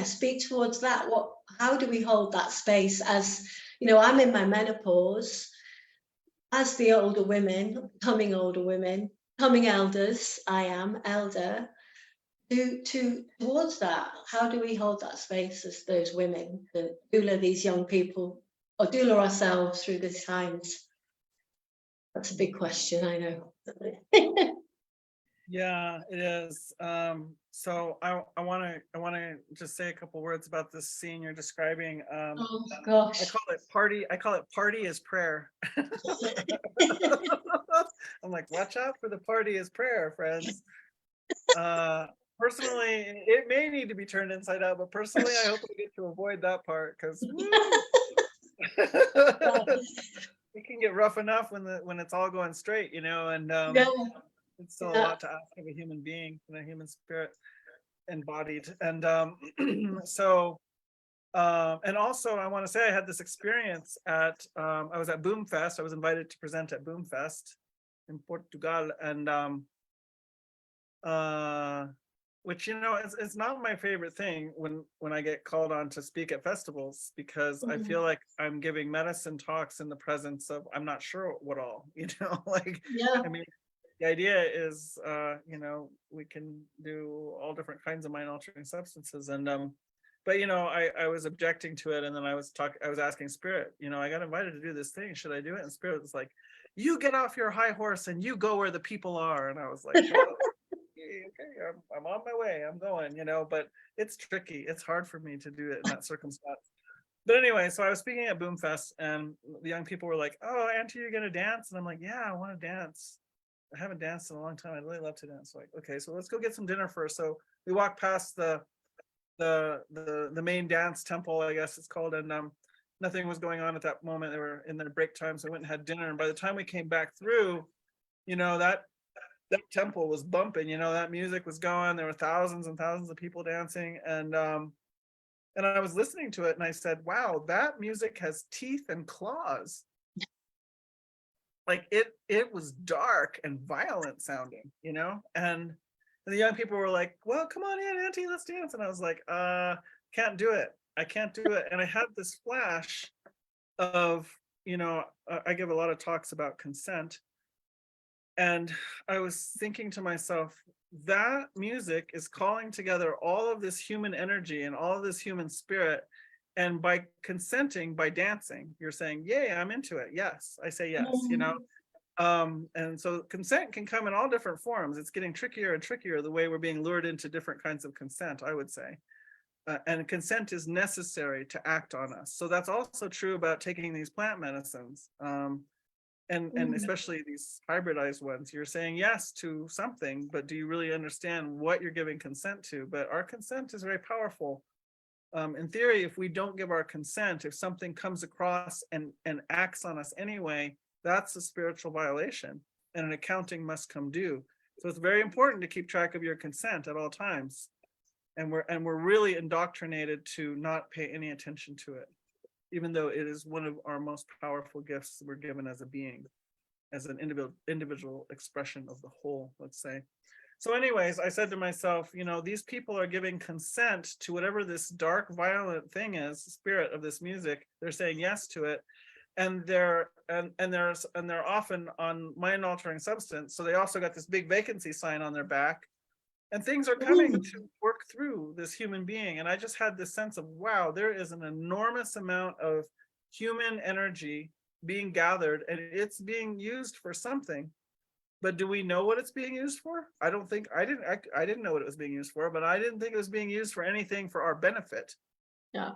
speak towards that. How do we hold that space? As I'm in my menopause, as the older women, becoming elders, I am elder, towards that. How do we hold that space as those women to doula these young people, or doula ourselves through these times? That's a big question, I know. Yeah, it is. So I want to just say a couple words about this scene you're describing. Oh gosh. I call it party is prayer. I'm like, watch out for the party is prayer, friends. Personally, it may need to be turned inside out, but personally, I hope we get to avoid that part, because it can get rough enough when it's all going straight, and it's still a lot to ask of a human being and a human spirit embodied. And so and also I want to say I had this experience at I was at Boomfest. I was invited to present at Boomfest in Portugal, and which it's not my favorite thing when I get called on to speak at festivals, because I feel like I'm giving medicine talks in the presence of I'm not sure what all, like, I mean, the idea is we can do all different kinds of mind altering substances, and but I was objecting to it, and then I was asking Spirit, I got invited to do this thing, should I do it? And Spirit was like, you get off your high horse and you go where the people are. And I was like, well, okay, I'm on my way, I'm going, but it's tricky, it's hard for me to do it in that circumstance. But anyway, so I was speaking at Boomfest, and the young people were like, oh, Auntie, you're gonna dance? And I'm like, yeah, I want to dance. I haven't danced in a long time. I'd really love to dance. Like, okay, so let's go get some dinner first. So we walked past the main dance temple, I guess it's called, and nothing was going on at that moment. They were in their break time, so we went and had dinner. And by the time we came back through, that temple was bumping. That music was going. There were thousands and thousands of people dancing, and I was listening to it, and I said, "Wow, that music has teeth and claws." Like it was dark and violent sounding, and the young people were like, well, come on in, Auntie, let's dance. And I was like, can't do it. I can't do it. And I had this flash of, I give a lot of talks about consent. And I was thinking to myself, that music is calling together all of this human energy and all of this human spirit. And by consenting, by dancing, you're saying, yay, I'm into it. Yes, I say yes, and so consent can come in all different forms. It's getting trickier and trickier the way we're being lured into different kinds of consent, I would say. And consent is necessary to act on us. So that's also true about taking these plant medicines. and especially these hybridized ones, you're saying yes to something, but do you really understand what you're giving consent to? But our consent is very powerful. In theory, if we don't give our consent, if something comes across and acts on us anyway, that's a spiritual violation, and an accounting must come due. So it's very important to keep track of your consent at all times. And we're really indoctrinated to not pay any attention to it, even though it is one of our most powerful gifts we're given as a being, as an individual expression of the whole, let's say. So anyways, I said to myself, these people are giving consent to whatever this dark, violent thing is, the spirit of this music. They're saying yes to it. And they're often on mind-altering substance. So they also got this big vacancy sign on their back. And things are coming to work through this human being. And I just had this sense of, wow, there is an enormous amount of human energy being gathered, and it's being used for something. But do we know what it's being used for? I didn't know what it was being used for, but I didn't think it was being used for anything for our benefit. Yeah.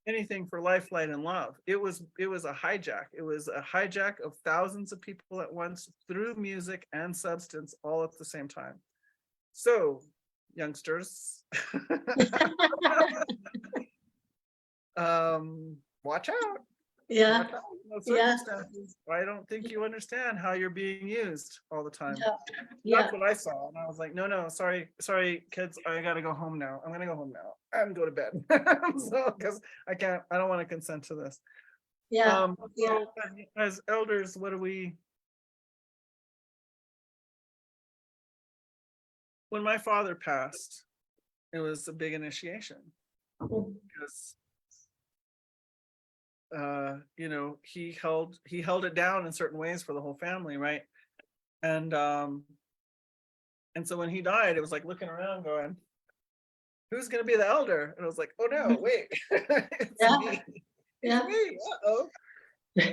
Anything for life, light, and love. It was a hijack. It was a hijack of thousands of people at once through music and substance all at the same time. So, youngsters, watch out. Yeah. Watch out in those circumstances. I don't think you understand how you're being used all the time. That's what I saw. And I was like, no, sorry, kids, I gotta go home now. I'm gonna go home now and go to bed. So, because I don't want to consent to this. So as elders, when my father passed, it was a big initiation because he held it down in certain ways for the whole family, right? And so when he died, it was like looking around going, who's gonna be the elder? And I was like, oh no, wait. It's me. It's me.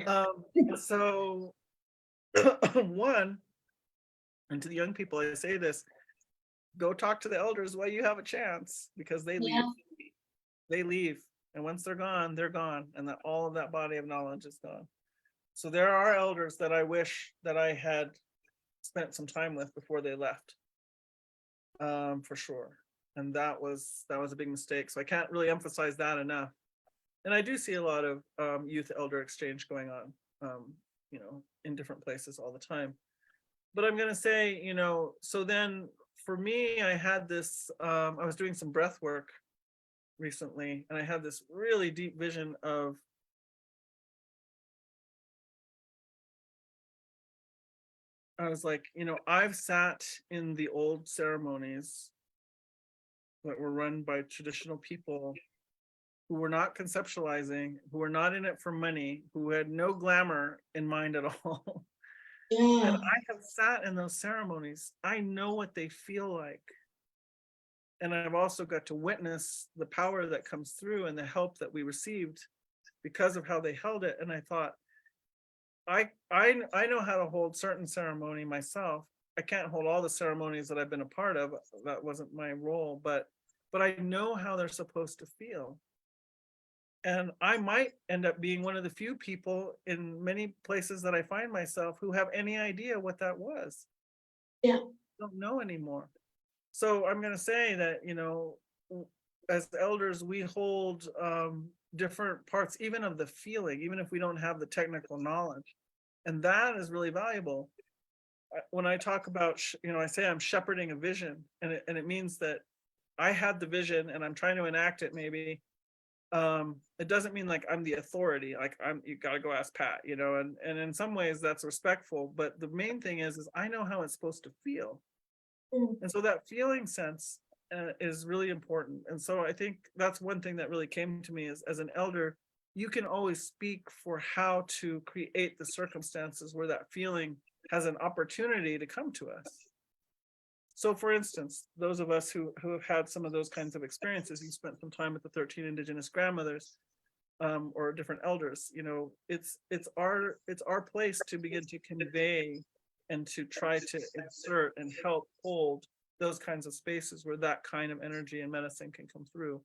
Uh-oh. So one, and to the young people I say this, go talk to the elders while you have a chance, because they leave. And once they're gone, and that all of that body of knowledge is gone. So there are elders that I wish that I had spent some time with before they left, for sure. And that was a big mistake. So I can't really emphasize that enough. And I do see a lot of youth elder exchange going on, in different places all the time. But I'm going to say, so then for me, I had this, I was doing some breath work recently, and I had this really deep vision of I was like, I've sat in the old ceremonies that were run by traditional people who were not conceptualizing, who were not in it for money, who had no glamour in mind at all. And I have sat in those ceremonies. I know what they feel like. And I've also got to witness the power that comes through and the help that we received because of how they held it. And I thought, I know how to hold certain ceremony myself. I can't hold all the ceremonies that I've been a part of. That wasn't my role, but I know how they're supposed to feel. And I might end up being one of the few people in many places that I find myself who have any idea what that was. Yeah. Don't know anymore. So I'm going to say that, as elders, we hold different parts, even of the feeling, even if we don't have the technical knowledge. And that is really valuable. When I talk about, I say I'm shepherding a vision, and it means that I had the vision and I'm trying to enact it maybe. It doesn't mean like I'm the authority, like you got to go ask Pat, and in some ways that's respectful. But the main thing is I know how it's supposed to feel. And so that feeling sense is really important. And so I think that's one thing that really came to me is, as an elder, you can always speak for how to create the circumstances where that feeling has an opportunity to come to us. So for instance, those of us who have had some of those kinds of experiences, you spent some time with the 13 Indigenous grandmothers or different elders, it's our place to begin to convey and to try to insert and help hold those kinds of spaces where that kind of energy and medicine can come through.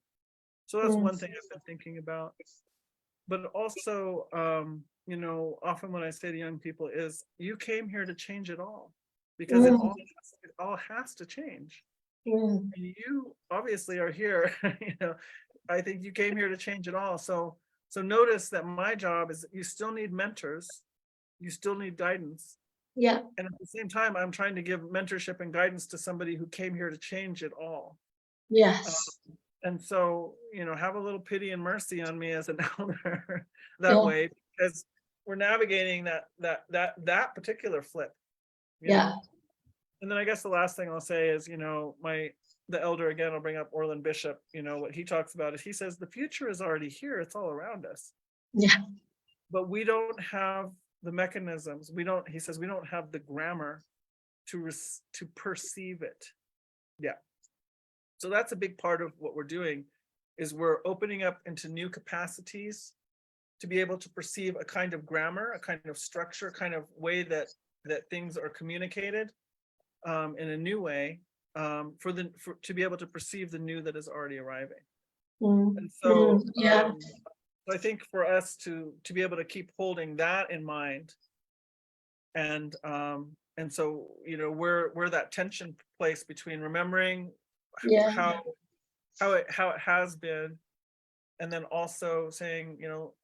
So that's one thing I've been thinking about. But also, often what I say to young people is, you came here to change it all, because Mm, it all has to change. mm, And you obviously are here. I think you came here to change it all. So notice that my job is that you still need mentors, you still need guidance. yeah, And at the same time, I'm trying to give mentorship and guidance to somebody who came here to change it all. Uh, yes, and so, have a little pity and mercy on me as an elder that yeah, way, because we're navigating that particular flip, you yeah, know. And then I guess the last thing I'll say is, the elder again, I'll bring up Orland Bishop, what he talks about is, he says the future is already here, it's all around us. yeah, But we don't have the mechanisms. He says we don't have the grammar to perceive it. Yeah. So that's a big part of what we're doing, is we're opening up into new capacities to be able to perceive a kind of grammar, a kind of structure, a kind of way that things are communicated in a new way, to be able to perceive the new that is already arriving. And so, yeah, I think for us to be able to keep holding that in mind, and so we're that tension place between remembering yeah, how it has been, and then also saying,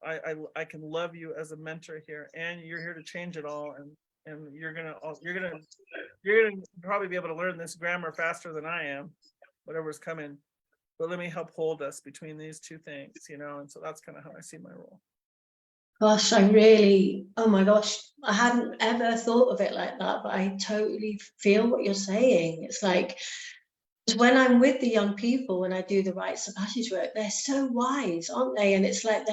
I can love you as a mentor here, and you're here to change it all, and you're gonna probably be able to learn this grammar faster than I am, whatever's coming. But let me help hold us between these two things, and so that's kind of how I see my role. Gosh, I really, oh my gosh, I hadn't ever thought of it like that, but I totally feel what you're saying. It's like, when I'm with the young people, when I do the rites of passage work, they're so wise, aren't they? And it's like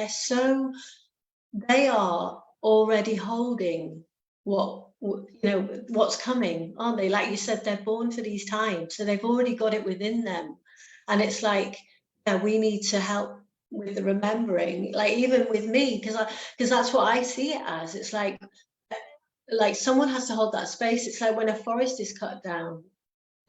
they are already holding what's coming, aren't they? Like you said, they're born for these times, so they've already got it within them. And it's like, yeah, we need to help with the remembering, like even with me, because that's what I see it as. It's like someone has to hold that space. It's like when a forest is cut down,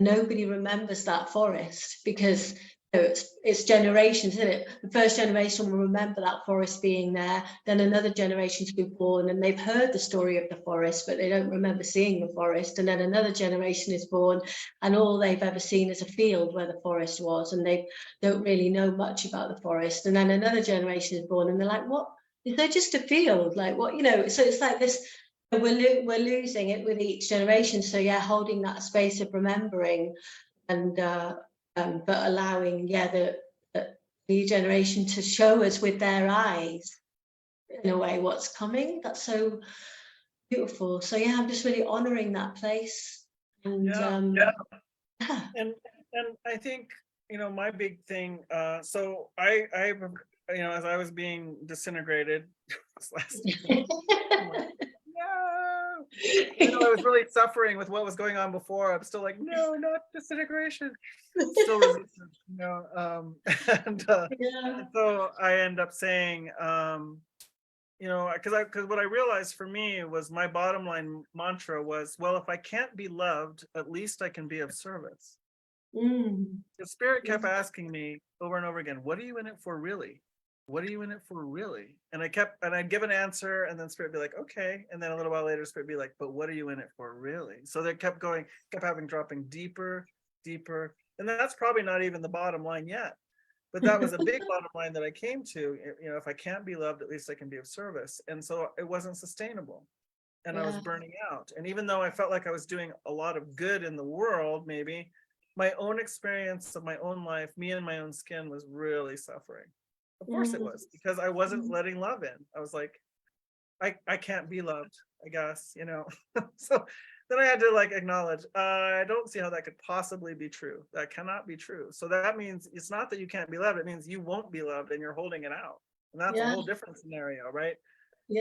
nobody remembers that forest, because it's generations, isn't it? The first generation will remember that forest being there, then another generation to be born and they've heard the story of the forest, but they don't remember seeing the forest, and then another generation is born and all they've ever seen is a field where the forest was, and they don't really know much about the forest, and then another generation is born and they're like, what, is there just a field, like what, so it's like this, we're losing it with each generation. So yeah, holding that space of remembering, and but allowing the new generation to show us with their eyes in a way what's coming. That's so beautiful. So yeah, I'm just really honoring that place. And Yeah. And I think, my big thing, so I as I was being disintegrated this last week, I'm like, no, I was really suffering with what was going on before. I'm still like, no, not disintegration, still resistant, and yeah, so I end up saying, because what I realized for me was, my bottom line mantra was, well, if I can't be loved, at least I can be of service. The spirit kept asking me over and over again, what are you in it for, really? What are you in it for, really? And I'd give an answer, and then spirit be like, okay. And then a little while later, spirit be like, but what are you in it for, really? So they kept dropping deeper, deeper. And that's probably not even the bottom line yet. But that was a big bottom line that I came to, if I can't be loved, at least I can be of service. And so it wasn't sustainable. And I was burning out. And even though I felt like I was doing a lot of good in the world, maybe, my own experience of my own life, me and my own skin, was really suffering. Of course it was, because I wasn't letting love in. I was like, I can't be loved, I guess, So then I had to acknowledge, I don't see how that could possibly be true. That cannot be true. So that means it's not that you can't be loved. It means you won't be loved and you're holding it out. And that's a whole different scenario, right?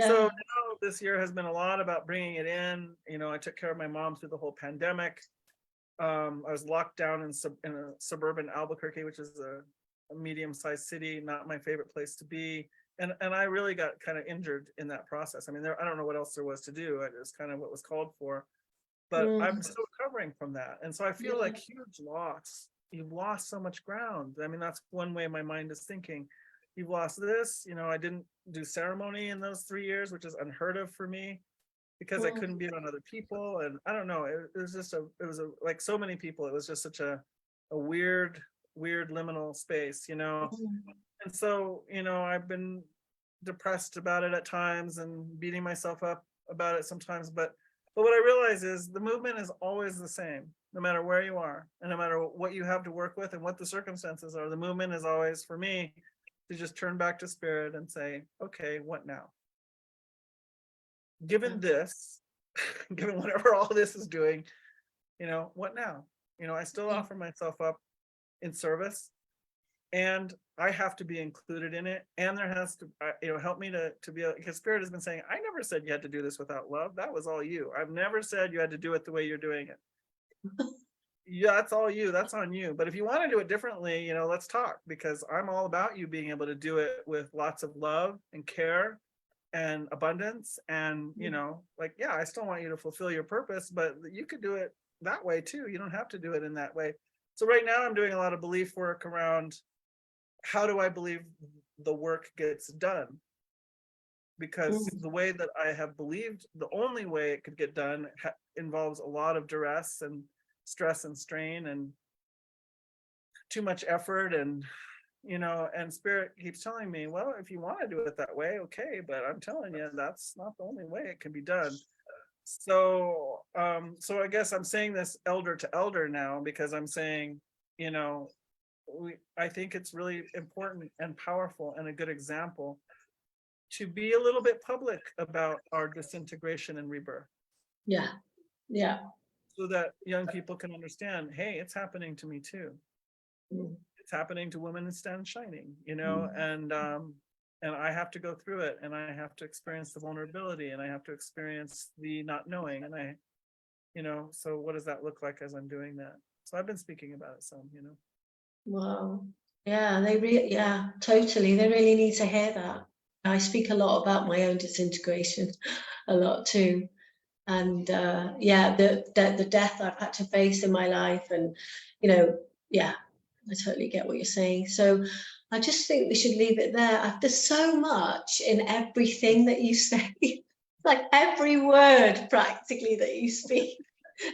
So now this year has been a lot about bringing it in. I took care of my mom through the whole pandemic. I was locked down in a suburban Albuquerque, which is a medium-sized city, not my favorite place to be. And I really got kind of injured in that process. I mean, I don't know what else there was to do. It was kind of what was called for. But I'm still recovering from that. And so I feel like huge loss. You've lost so much ground. I mean, that's one way my mind is thinking. you've lost this. I didn't do ceremony in those 3 years, which is unheard of for me because I couldn't be around other people. And I don't know, it was just like so many people, it was just such a weird liminal space, And so, I've been depressed about it at times and beating myself up about it sometimes. But what I realize is the movement is always the same, no matter where you are and no matter what you have to work with and what the circumstances are. The movement is always, for me, to just turn back to spirit and say, okay, what now? Given this, given whatever all this is doing, what now? I still offer myself up in service, and I have to be included in it. And there has to, help me to be, because spirit has been saying, I never said you had to do this without love. That was all you. I've never said you had to do it the way you're doing it. Yeah, that's all you. That's on you. But if you want to do it differently, let's talk, because I'm all about you being able to do it with lots of love and care and abundance. And, I still want you to fulfill your purpose, but you could do it that way too. You don't have to do it in that way. So right now I'm doing a lot of belief work around how do I believe the work gets done? Because the way that I have believed, the only way it could get done involves a lot of duress and stress and strain and too much effort. And and spirit keeps telling me, well, if you want to do it that way, okay, but I'm telling you, that's not the only way it can be done. So I guess I'm saying this elder to elder now, because I'm saying, I think it's really important and powerful and a good example to be a little bit public about our disintegration and rebirth. Yeah. So that young people can understand, hey, it's happening to me too. It's happening to women in Stand Shining, and I have to go through it, and I have to experience the vulnerability, and I have to experience the not knowing, and I, so what does that look like as I'm doing that? So I've been speaking about it some, Wow. Yeah, totally. They really need to hear that. I speak a lot about my own disintegration, a lot too. And the death I've had to face in my life, and I totally get what you're saying. So I just think we should leave it there. There's so much in everything that you say. Like every word practically that you speak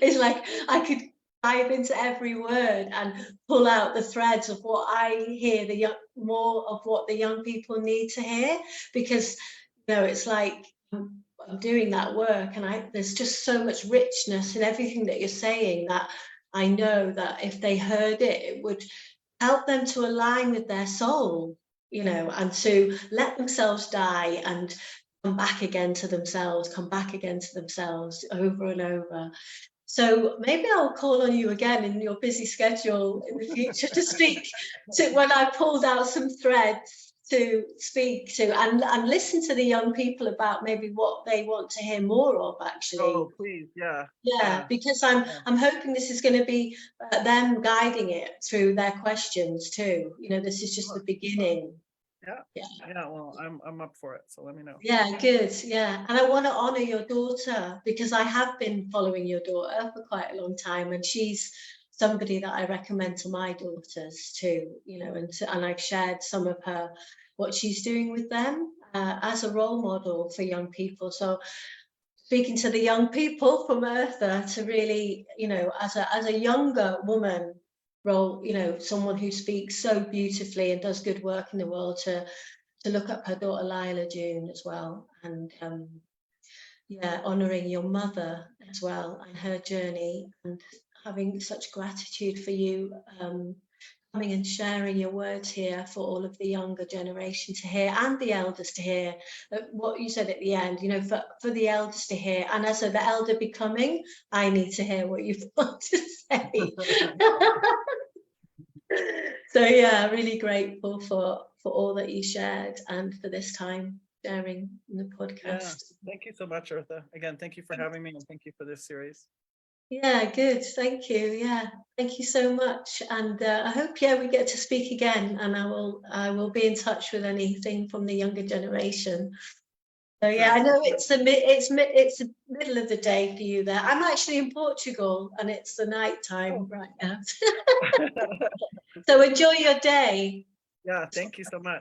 is like I could dive into every word and pull out the threads of what I hear, more of what the young people need to hear, because it's like I'm doing that work, and there's just so much richness in everything that you're saying, that I know that if they heard it, it would help them to align with their soul, and to let themselves die and come back again to themselves over and over. So maybe I'll call on you again in your busy schedule in the future to speak to, when I pulled out some threads to speak to and listen to the young people about maybe what they want to hear more of, actually. Oh, please, yeah. Because I'm hoping this is going to be them guiding it through their questions too. This is just the beginning. Well, I'm up for it, so let me know. Good. And I want to honor your daughter, because I have been following your daughter for quite a long time, and she's somebody that I recommend to my daughters too, and I've shared some of what she's doing with them as a role model for young people. So speaking to the young people from Eartha, to really, as a younger woman role, someone who speaks so beautifully and does good work in the world, to look up her daughter Lila June as well, and honoring your mother as well and her journey, and having such gratitude for you coming and sharing your words here for all of the younger generation to hear, and the elders to hear what you said at the end, for the elders to hear. And as the elder becoming, I need to hear what you've got to say. So really grateful for all that you shared, and for this time sharing in the podcast. Thank you so much, Eartha. Again, thank you for having me, and thank you for this series. Good. Thank you. Thank you so much. And I hope we get to speak again, and I will be in touch with anything from the younger generation. So I know it's the middle of the day for you there. I'm actually in Portugal, and it's the night time right now. So enjoy your day. Thank you so much.